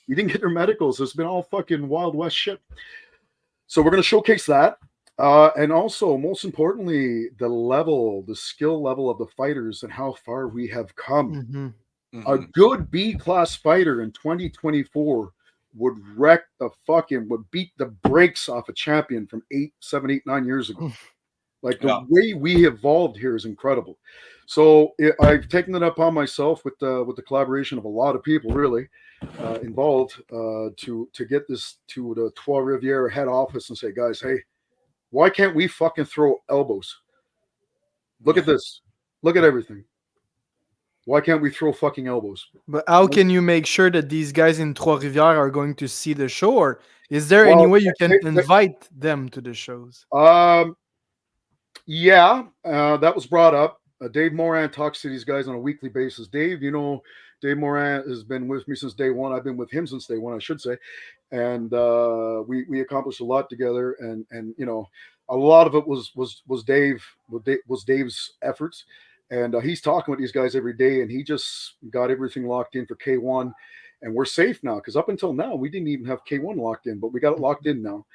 You didn't get their medicals. It's been all fucking Wild West shit. So we're going to showcase that. And also, most importantly, the skill level of the fighters and how far we have come. Mm-hmm. Mm-hmm. A good B-class fighter in 2024 would beat the brakes off a champion from 7, 8, 9 years ago. Like the way we evolved here is incredible. So I've taken it upon myself with the collaboration of a lot of people really involved to get this to the Trois Rivières head office and say, guys, hey, why can't we fucking throw elbows? Look at this. Look at everything. Why can't we throw fucking elbows? But how can you make sure that these guys in Trois Rivières are going to see the show, or is there any way you can invite them to the shows? Yeah, that was brought up. Dave Moran talks to these guys on a weekly basis. Dave, Dave Morin has been with me since day one. I've been with him since day one, I should say. And we accomplished a lot together. And you know, a lot of it was Dave's efforts. And he's talking with these guys every day, and he just got everything locked in for K1. And we're safe now, because up until now we didn't even have K1 locked in, but we got it locked in now.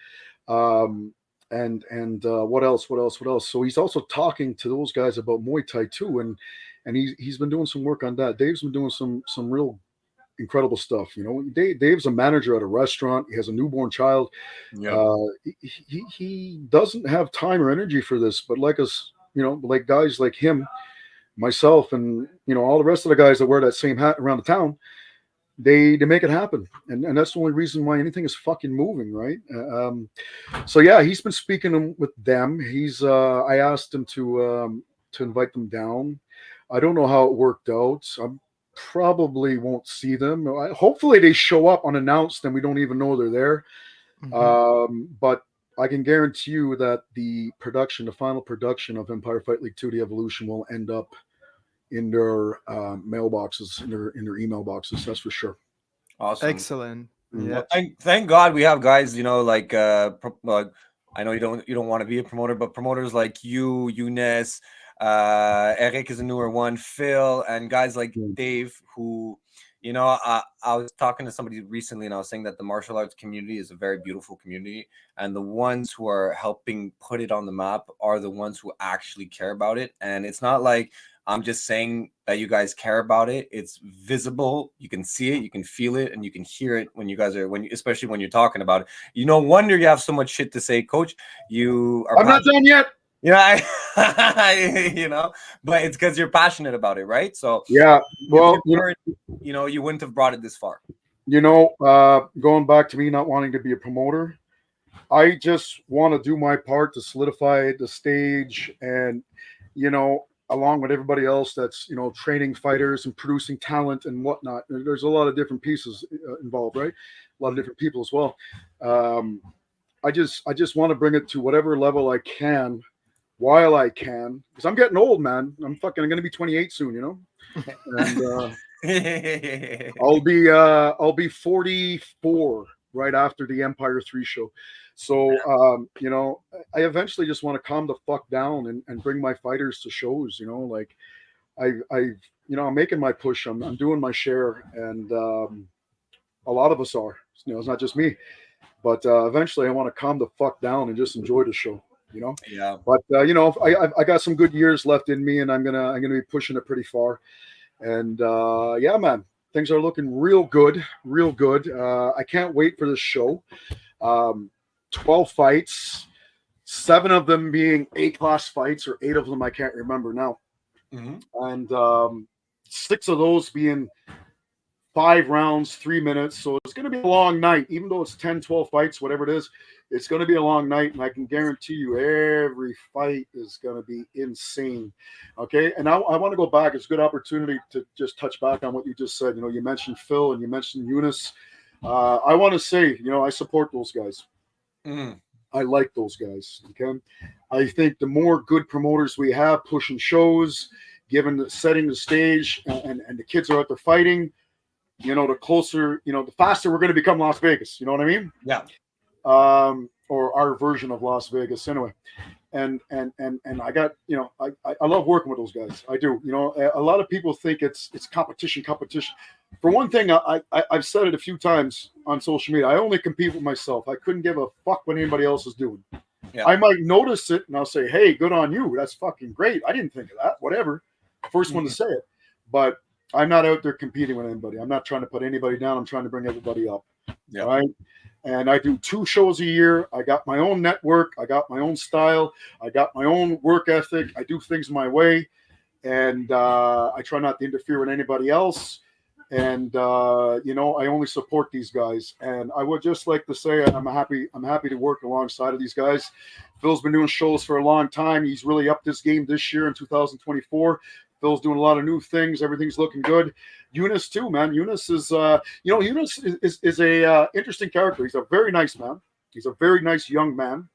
And what else? So he's also talking to those guys about Muay Thai too, and he's been doing some work on that. Dave's been doing some real incredible stuff. You know, Dave's a manager at a restaurant. He has a newborn child. Yeah. He doesn't have time or energy for this, but like us, you know, like guys like him, myself, and you know all the rest of the guys that wear that same hat around the town, they make it happen, and that's the only reason why anything is fucking moving, right? So yeah, he's been speaking with them. I asked him to invite them down. I don't know how it worked out. I probably won't see them. Hopefully they show up unannounced and we don't even know they're there. But I can guarantee you that the final production of Empire Fight League 2, the Evolution, will end up in their mailboxes, in their email boxes. That's for sure. Awesome. Excellent. Yeah. Well, thank God we have guys, you know, like I know you don't want to be a promoter, but promoters like you, Eunice, Eric is a newer one, Phil, and guys like Dave, who, you know, I was talking to somebody recently, and I was saying that the martial arts community is a very beautiful community, and the ones who are helping put it on the map are the ones who actually care about it. And it's not like I'm just saying that you guys care about it. It's visible. You can see it, you can feel it, and you can hear it when you guys are, especially when you're talking about it. You no wonder you have so much shit to say, Coach. You are. I'm not done yet. Yeah, you know, but it's because you're passionate about it, right? So yeah, well, you know, you wouldn't have brought it this far. You know, going back to me not wanting to be a promoter, I just want to do my part to solidify the stage, and you know, along with everybody else that's, you know, training fighters and producing talent and whatnot. There's a lot of different pieces involved, right? A lot of different people as well. I just want to bring it to whatever level I can, while I can, because I'm getting old, man. I'm going to be 28 soon, you know, and I'll be 44 right after the Empire 3 show. So, you know, I eventually just want to calm the fuck down and bring my fighters to shows, you know, like you know, I'm making my push. I'm doing my share, and a lot of us are, you know, it's not just me, but eventually I want to calm the fuck down and just enjoy the show. You know, yeah. But you know, I got some good years left in me, and I'm gonna be pushing it pretty far. And yeah, man, things are looking real good, real good. I can't wait for this show. 12 fights, 7 of them being A-class fights, or 8 of them I can't remember now, and 6 of those being 5 rounds, 3 minutes. So it's going to be a long night, even though it's 10, 12 fights, whatever it is. It's going to be a long night, and I can guarantee you every fight is going to be insane. Okay, and I want to go back. It's a good opportunity to just touch back on what you just said. You know, you mentioned Phil and you mentioned Eunice. I want to say, you know, I support those guys. I like those guys. Okay, I think the more good promoters we have pushing shows, setting the stage, and the kids are out there fighting, you know, the closer, you know, the faster we're going to become Las Vegas. You know what I mean? Yeah. Or our version of Las Vegas, anyway. And I got, you know, I love working with those guys. I do. You know, a lot of people think it's competition. For one thing, I've said it a few times on social media. I only compete with myself. I couldn't give a fuck what anybody else is doing. Yeah. I might notice it and I'll say, hey, good on you. That's fucking great. I didn't think of that. Whatever. First one to say it. But I'm not out there competing with anybody. I'm not trying to put anybody down. I'm trying to bring everybody up. Yeah. Right. And I do 2 shows a year. I got my own network. I got my own style. I got my own work ethic. I do things my way. And I try not to interfere with anybody else. And, you know, I only support these guys. And I would just like to say I'm happy to work alongside of these guys. Phil's been doing shows for a long time. He's really upped his game this year in 2024. Phil's doing a lot of new things. Everything's looking good. Eunice too, man. Eunice is, you know, Eunice is a interesting character. He's a very nice man. He's a very nice young man.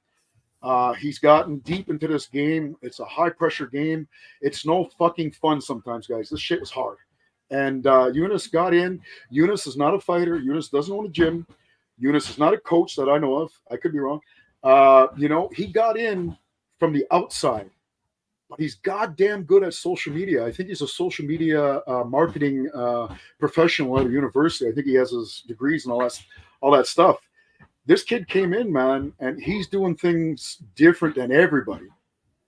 He's gotten deep into this game. It's a high pressure game. It's no fucking fun sometimes, guys. This shit is hard. And Eunice got in. Eunice is not a fighter. Eunice doesn't own a gym. Eunice is not a coach that I know of. I could be wrong. He got in from the outside, but he's goddamn good at social media. I think he's a social media marketing professional at a university. I think he has his degrees and all that stuff. This kid came in, man, and he's doing things different than everybody.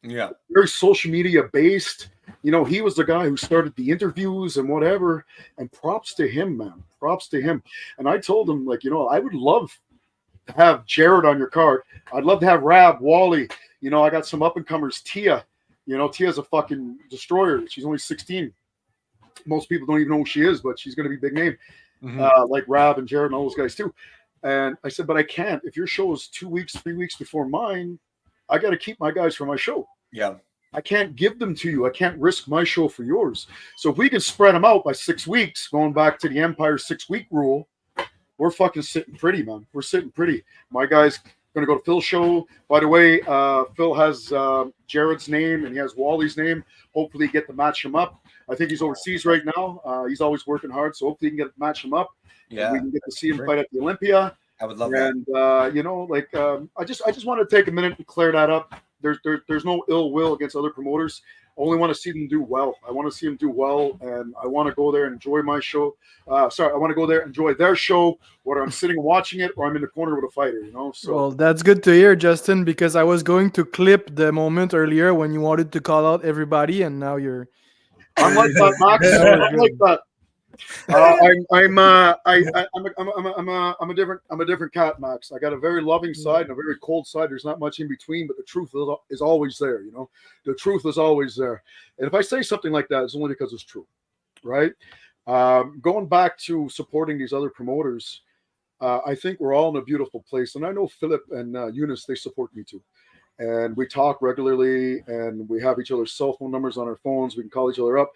Yeah. Very social media based. He was the guy who started the interviews and whatever. And props to him, man. Props to him. And I told him, like, I would love to have Jared on your card. I'd love to have Rab, Wally. I got some up and comers. Tia. Tia's a fucking destroyer. She's only 16. Most people don't even know who she is, but she's going to be a big name. Like Rab and Jared and all those guys too. And I said, but I can't. If your show is 2 weeks, 3 weeks before mine, I got to keep my guys for my show. Yeah. I can't give them to you. I can't risk my show for yours. So if we can spread them out by 6 weeks, going back to the Empire 6-week rule, we're fucking sitting pretty, man. We're sitting pretty. My guy's going to go to Phil's show. By the way, Phil has Jared's name and he has Wally's name. Hopefully get to match him up. I think he's overseas right now. He's always working hard. So hopefully he can get to match him up. Yeah. We can get to see him fight at the Olympia. I would love that. And I just want to take a minute to clear that up. There's no ill will against other promoters. I only want to see them do well. I want to see them do well, and I want to go there and enjoy my show. I want to go there and enjoy their show, whether I'm sitting and watching it or I'm in the corner with a fighter. So well, that's good to hear, Justin, because I was going to clip the moment earlier when you wanted to call out everybody, and now you're. I'm like that, Max. I'm like that. I'm a different cat, Max. I got a very loving side and a very cold side. There's not much in between, but the truth is always there. The truth is always there. And if I say something like that, it's only because it's true, right? Going back to supporting these other promoters, I think we're all in a beautiful place. And I know Philip and Eunice, they support me too. And we talk regularly, and we have each other's cell phone numbers on our phones. We can call each other up.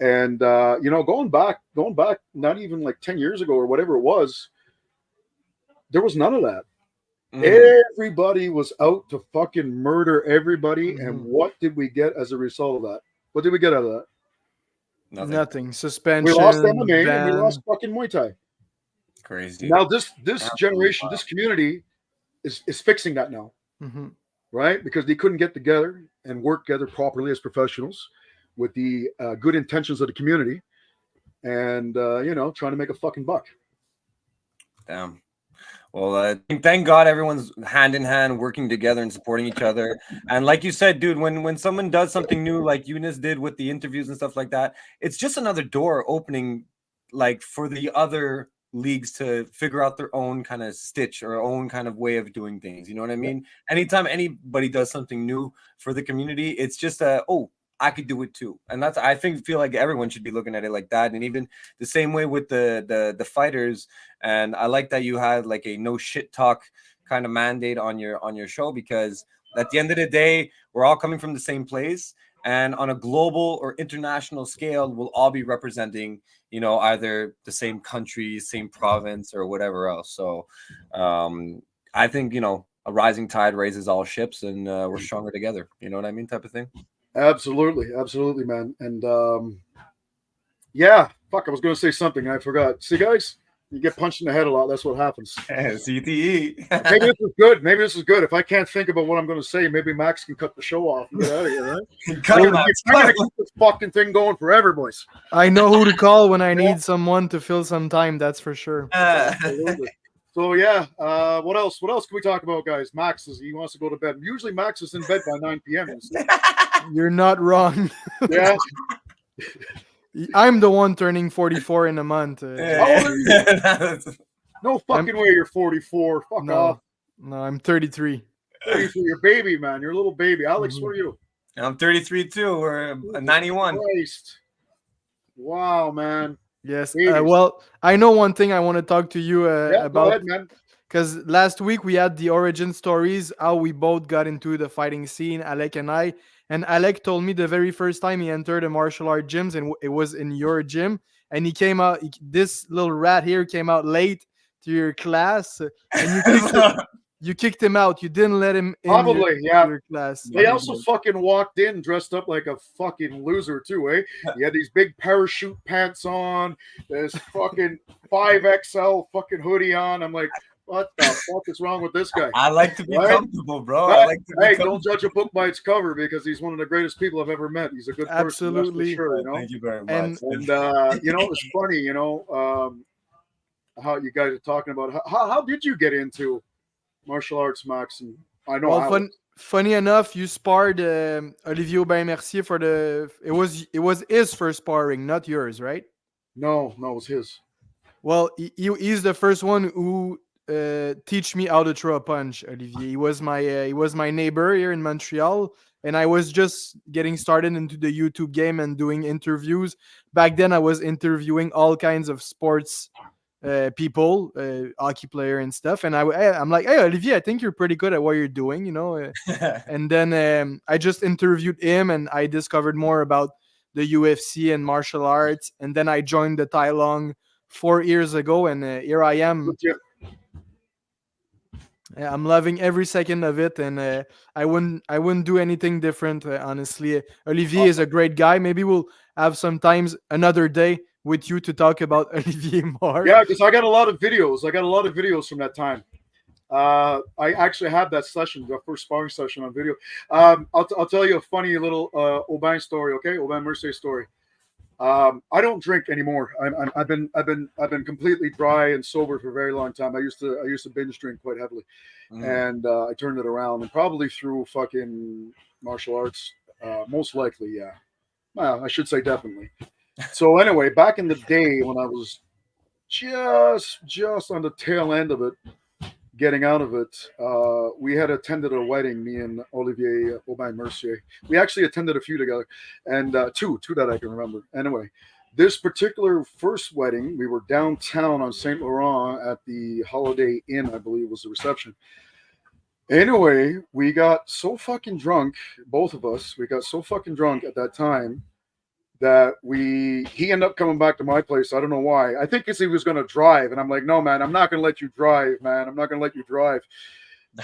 And going back, not even like 10 years ago or whatever it was, there was none of that. Everybody was out to fucking murder everybody. And what did we get as a result of that? What did we get out of that? Nothing. Suspension. We lost MMA and we lost fucking Muay Thai. Crazy. Now this generation, this community is fixing that now. Right? Because they couldn't get together and work together properly as professionals with the good intentions of the community and, trying to make a fucking buck. Damn. Well, thank God everyone's hand in hand working together and supporting each other. And like you said, dude, when someone does something new, like Eunice did with the interviews and stuff like that, it's just another door opening, like, for the other leagues to figure out their own kind of stitch or own kind of way of doing things. You know what I mean? Anytime anybody does something new for the community, it's just I could do it too. And that's, I feel like everyone should be looking at it like that. And even the same way with the fighters. And I like that you had like a no shit talk kind of mandate on your show, because at the end of the day, we're all coming from the same place. And on a global or international scale, we'll all be representing, either the same country, same province, or whatever else. So I think, a rising tide raises all ships, and we're stronger together. You know what I mean? Type of thing. Absolutely, man. And I was going to say something. I forgot. See, guys, you get punched in the head a lot. That's what happens. CTE. Maybe this is good. If I can't think about what I'm going to say, maybe Max can cut the show off and get out of here, right? Cut him out. I'm going to keep this fucking thing going forever, boys. I know who to call when I need someone to fill some time. That's for sure. Absolutely. So what else? What else can we talk about, guys? He wants to go to bed. Usually Max is in bed by 9 p.m. You're not wrong. Yeah. I'm the one turning 44 in a month. No fucking way you're 44. Fuck off. No, I'm 33. 33, you're a baby, man. You're a little baby. Alex, what are you? I'm 33 too. We're 91. Christ. Wow, man. Yes. Well, I know one thing I want to talk to you about. Go ahead, man. Because last week we had the origin stories, how we both got into the fighting scene, Alek and I. And Alek told me the very first time he entered a martial art gyms, and it was in your gym. And he came out, this little rat here came out late to your class. And you kicked him out. You didn't let him in Probably, yeah. your class. They also fucking walked in dressed up like a fucking loser too, eh? You had these big parachute pants on, this fucking 5XL fucking hoodie on. I'm like, what the fuck is wrong with this guy? I like to be Right? comfortable, bro. I like to be Hey, comfortable. don't judge a book by its cover because he's one of the greatest people I've ever met. He's a good person, Absolutely. that's for sure. You know? Thank you very much. And And you know, it's funny, you know, how you guys are talking about how did you get into martial arts, Max? And I know well, funny enough, you sparred Olivier Aubin-Mercier for it was his first sparring, not yours, right? no, it was his. Well, he's the first one who teach me how to throw a punch. Olivier, he was my neighbor here in Montreal, and I was just getting started into the YouTube game and doing interviews. Back then, I was interviewing all kinds of sports people, hockey player and stuff, and I'm like, hey Olivier, I think you're pretty good at what you're doing, you know. And then I just interviewed him, and I discovered more about the UFC and martial arts, and then I joined the Tai Long 4 years ago, and here I am. I'm loving every second of it, and I wouldn't do anything different, honestly. Olivier is a great guy. Maybe we'll have sometimes another day with you to talk about Olivier more. Yeah, because I got a lot of videos. I got a lot of videos from that time. I actually had that session, the first sparring session on video. I'll tell you a funny little Aubin story, okay? Aubin-Mercier story. I don't drink anymore. I've been completely dry and sober for a very long time. I used to binge drink quite heavily, and I turned it around, and probably through fucking martial arts, most likely, yeah. Well, I should say definitely. So anyway, back in the day when I was just on the tail end of it, getting out of it, we had attended a wedding, me and Olivier Aubin-Mercier. We actually attended a few together, and two that I can remember. Anyway, this particular first wedding, we were downtown on Saint Laurent at the Holiday Inn, I believe was the reception. Anyway, we got so fucking drunk, both of us. We got so fucking drunk at that time that he ended up coming back to my place. I don't know why. I think it's he was going to drive, and I'm like, no, man, I'm not going to let you drive, man. I'm not going to let you drive.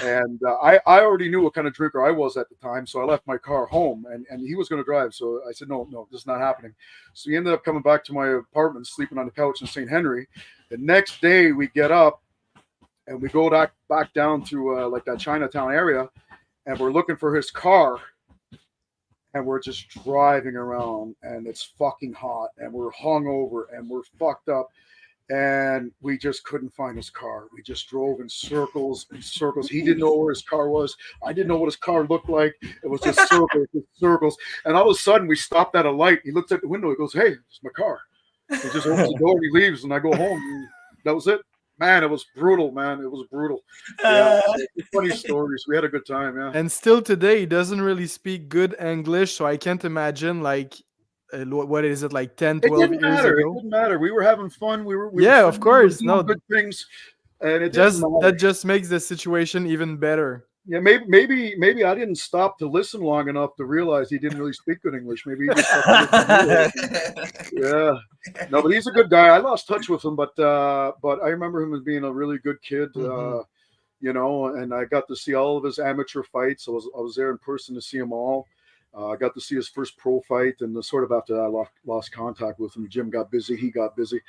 And I already knew what kind of drinker I was at the time, so I left my car home, and he was going to drive. So I said, no, this is not happening. So he ended up coming back to my apartment, sleeping on the couch in St. Henry. The next day, we get up, and we go back down to like that Chinatown area, and we're looking for his car. And we're just driving around, and it's fucking hot, and we're hungover, and we're fucked up, and we just couldn't find his car. We just drove in circles and circles. He didn't know where his car was. I didn't know what his car looked like. It was just circles. And all of a sudden, we stopped at a light. He looks at the window. He goes, "Hey, it's my car." He just opens the door and he leaves, and I go home. And that was it. Man, it was brutal, man. It was brutal. Yeah, funny stories. We had a good time, yeah. And still today, he doesn't really speak good English, so I can't imagine, like, what is it, like 10, 12 years ago? It didn't matter. We were having fun. We were of course. No, good things. And it that just makes the situation even better. Yeah, maybe I didn't stop to listen long enough to realize he didn't really speak good English. Maybe he just yeah. No, but he's a good guy. I lost touch with him, but I remember him as being a really good kid. You know, and I got to see all of his amateur fights. I was there in person to see them all. I got to see his first pro fight, and sort of after that, I lost contact with him. Jim got busy. He got busy.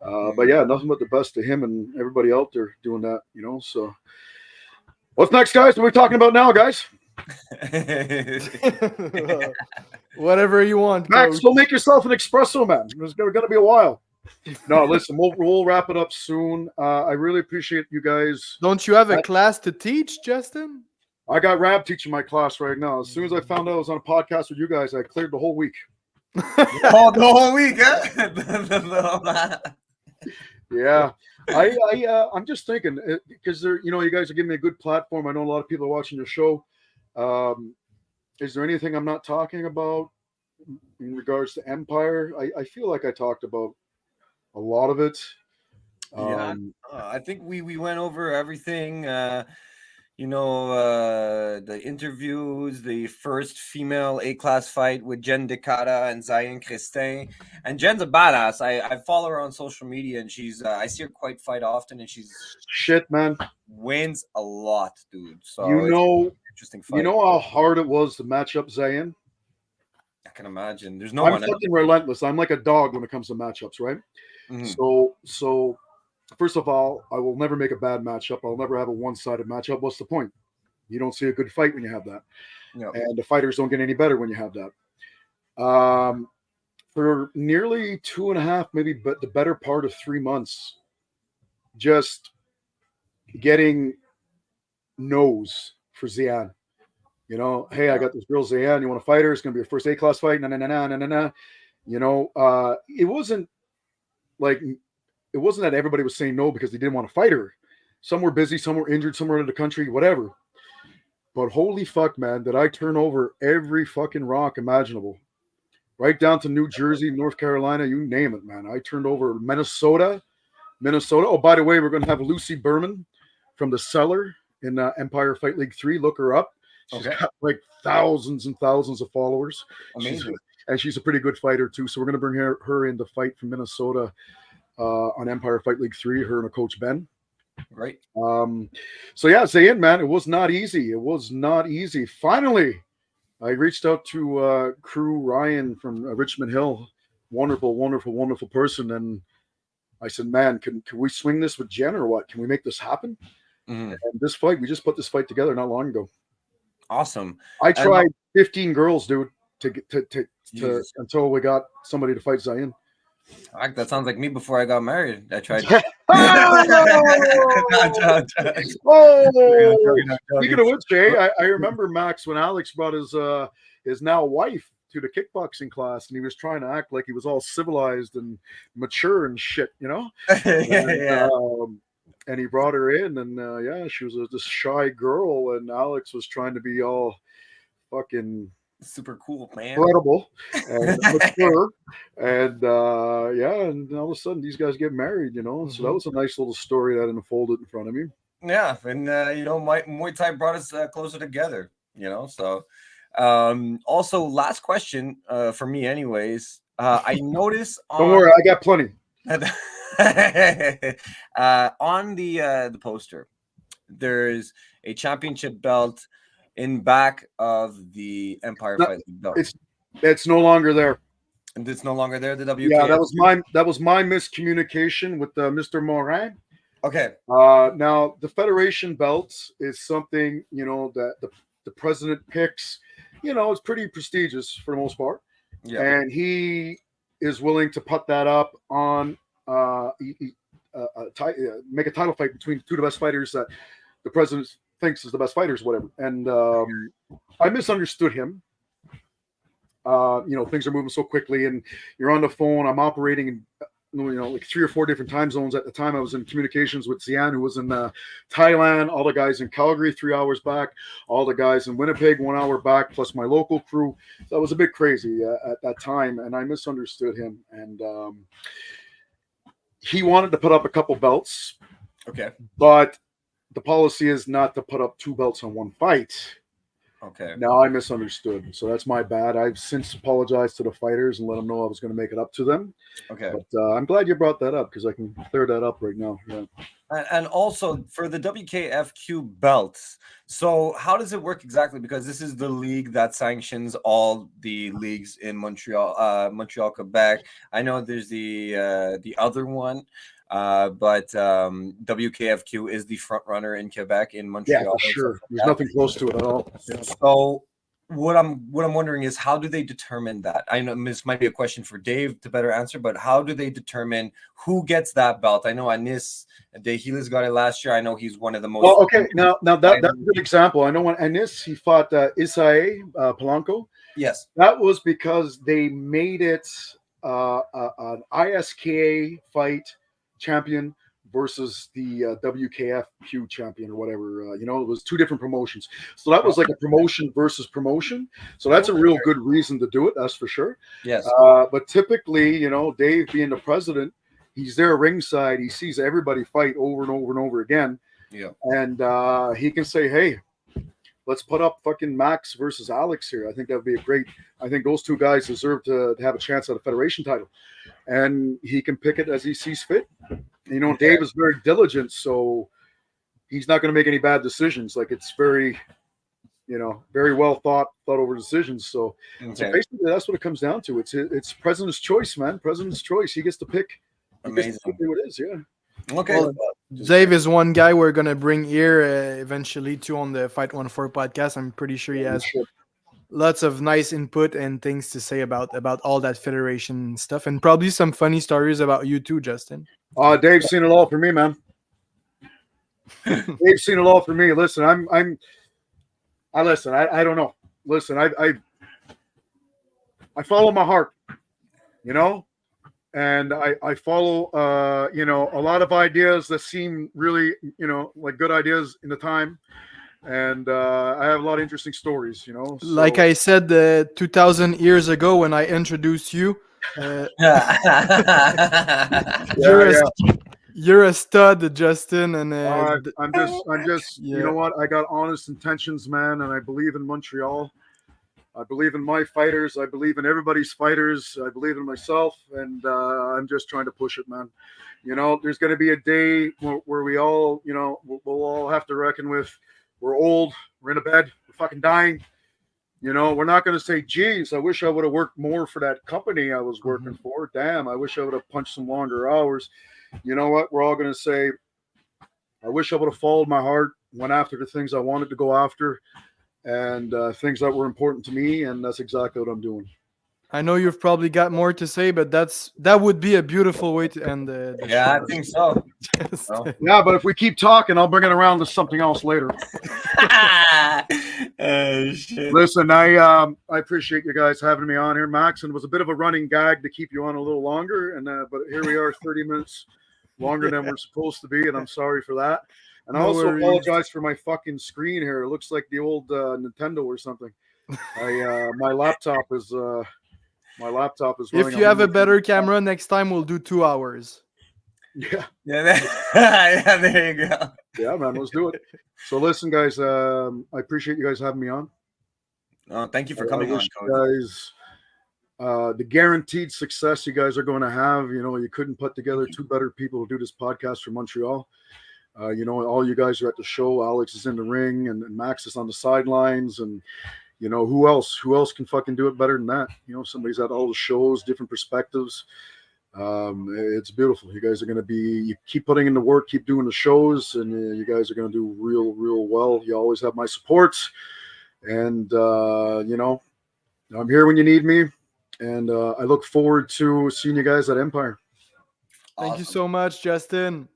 But yeah, nothing but the best to him and everybody out there doing that, you know, so. What's next, guys? What are we talking about now, guys? Whatever you want, Max, Coach. go make yourself an espresso, man. It's going to be a while. No, listen, we'll wrap it up soon. I really appreciate you guys. Don't you have a class to teach, Justin? I got Rab teaching my class right now. As soon as I found out I was on a podcast with you guys, I cleared the whole week. The whole week, huh? Yeah. I'm just thinking because you guys are giving me a good platform. I know a lot of people are watching your show. Is there anything I'm not talking about in regards to Empire? I feel like I talked about a lot of it. I think we went over everything. the interviews, the first female A-class fight with Jen Decada and Zayn Christin. And Jen's a badass. I follow her on social media, and she's I see her quite fight often, and she's Shit, man. wins a lot, dude. So You it's know, an interesting fight. you know how hard it was to match up Zayn? I can imagine. There's no I'm one. fucking relentless. I'm like a dog when it comes to matchups, right? Mhm. So first of all, I will never make a bad matchup. I'll never have a one-sided matchup. What's the point? You don't see a good fight when you have that. Yep. And the fighters don't get any better when you have that. For nearly 2.5, maybe but the better part of 3 months, just getting no's for Zian. Hey, I got this girl Zian. You want to fight her? It's going to be your first A-class fight. Nah. It wasn't that everybody was saying no because they didn't want to fight her. Some were busy, some were injured, some were out of the country, whatever. But holy fuck, man, did I turn over every fucking rock imaginable. Right down to New Jersey, North Carolina, you name it, man. I turned over Minnesota. Oh, by the way, we're going to have Lucy Berman from The Cellar in Empire Fight League 3. Look her up. She's got like thousands and thousands of followers. Amazing. She's a pretty good fighter, too. So we're going to bring her in to fight from Minnesota on Empire Fight League 3, her and a coach Ben. Right. So yeah, Zayn, man, it was not easy. Finally, I reached out to Crew Ryan from Richmond Hill. Wonderful person. And I said, man, can we swing this with Jen or what? Can we make this happen? Mm-hmm. And this fight, we just put this fight together not long ago. Awesome. I tried 15 girls, dude, to until we got somebody to fight Zayn. That sounds like me before I got married. I tried. Speaking of which, Jay, I remember Max when Alex brought his now wife to the kickboxing class, and he was trying to act like he was all civilized and mature and shit, And he brought her in, and she was this shy girl, and Alex was trying to be all fucking super cool, man, incredible, and mature, and and all of a sudden these guys get married, So that was a nice little story that unfolded in front of me. Yeah, and Muay Thai brought us closer together, So, also, last question for me, anyways. I noticed. Don't worry, I got plenty. On the poster, there's a championship belt in back of the Empire Fight League belt. It's no longer there. And it's no longer there. The WK. Yeah, that was my miscommunication with Mr. Morin. Okay. Now the Federation belt is something that the president picks. It's pretty prestigious for the most part. Yeah. And he is willing to put that up on make a title fight between two of the best fighters that the president thinks is the best fighters, whatever. And I misunderstood him. Things are moving so quickly, and you're on the phone. I'm operating in like 3 or 4 different time zones at the time. I was in communications with Zian, who was in Thailand, all the guys in Calgary 3 hours back, all the guys in Winnipeg 1 hour back, plus my local crew. So it was a bit crazy at that time, and I misunderstood him. And he wanted to put up a couple belts. Okay. But the policy is not to put up 2 belts on one fight. Okay. Now I misunderstood. So that's my bad. I've since apologized to the fighters and let them know I was going to make it up to them. Okay. But I'm glad you brought that up because I can clear that up right now. Yeah. And also for the WKFQ belts. So how does it work exactly? Because this is the league that sanctions all the leagues in Montreal, Quebec. I know there's the other one. But WKFQ is the front runner in Quebec, in Montreal. Yeah, for sure. There's nothing close to it at all. Yeah. So what I'm wondering is, how do they determine that? I know this might be a question for Dave to better answer, but how do they determine who gets that belt? I know Anis Dehilas got it last year. I know he's one of the most. Well, okay, now that's a good example. I know when Anis he fought Isae Polanco. Yes, that was because they made it an ISKA fight champion versus the WKFQ champion or whatever. It was 2 different promotions. So that was like a promotion versus promotion. So that's a real good reason to do it. That's for sure. Yes. But typically, Dave being the president, he's there ringside. He sees everybody fight over and over and over again. Yeah. And he can say, hey, let's put up fucking Max versus Alex here. I think that would be a great. I think those two guys deserve to have a chance at a federation title, and he can pick it as he sees fit. You know, Dave is very diligent, so he's not going to make any bad decisions. Like, it's very, very well thought over decisions. So basically, that's what it comes down to. It's president's choice, man. President's choice. He gets to pick. Amazing. What it is, yeah. Okay. Well, Dave is one guy we're gonna bring here eventually too on the Fight 1-4 podcast. I'm pretty sure he has lots of nice input and things to say about all that federation stuff, and probably some funny stories about you too, Justin. Dave's seen it all for me, man. Dave's seen it all for me. Listen, I listen. I don't know. Listen, I follow my heart, and I follow, a lot of ideas that seem really, like good ideas in the time. And I have a lot of interesting stories, So. Like I said 2,000 years ago when I introduced you, you're a stud, Justin. And I'm just, you know what? I got honest intentions, man, and I believe in Montreal. I believe in my fighters. I believe in everybody's fighters. I believe in myself, and I'm just trying to push it, man. There's going to be a day where we all, we'll all have to reckon with. We're old. We're in a bed. We're fucking dying. We're not going to say, geez, I wish I would have worked more for that company I was working for. Damn, I wish I would have punched some longer hours. You know what? We're all going to say, I wish I would have followed my heart, went after the things I wanted to go after, and things that were important to me, and that's exactly what I'm doing. I know you've probably got more to say, but that would be a beautiful way to end the show. I think so. Yeah, but if we keep talking, I'll bring it around to something else later. Shit. Listen, I appreciate you guys having me on here, Max, and it was a bit of a running gag to keep you on a little longer, and but here we are, 30 minutes longer than we're supposed to be, and I'm sorry for that. And I also apologize for my fucking screen here. It looks like the old Nintendo or something. My laptop is running. If you have a better camera next time, we'll do 2 hours. Yeah. Yeah, there you go. Yeah, man, let's do it. So listen, guys, I appreciate you guys having me on. Thank you for coming on, guys. The guaranteed success you guys are going to have. You couldn't put together two better people to do this podcast from Montreal. All you guys are at the show. Alex is in the ring, and Max is on the sidelines, and who else can fucking do it better than that? Somebody's at all the shows, different perspectives. It's beautiful. You guys are going to you keep putting in the work, keep doing the shows, and you guys are going to do real well. You always have my support, and I'm here when you need me, and I look forward to seeing you guys at Empire. Thank you so much, Justin.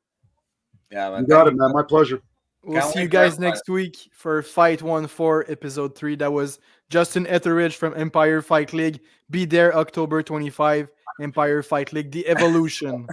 Yeah, man. You got it, man. My pleasure. We'll see you guys next week for Fight 1-4 episode 3. That was Justin Etheridge from Empire Fight League. Be there October 25, Empire Fight League, The Evolution.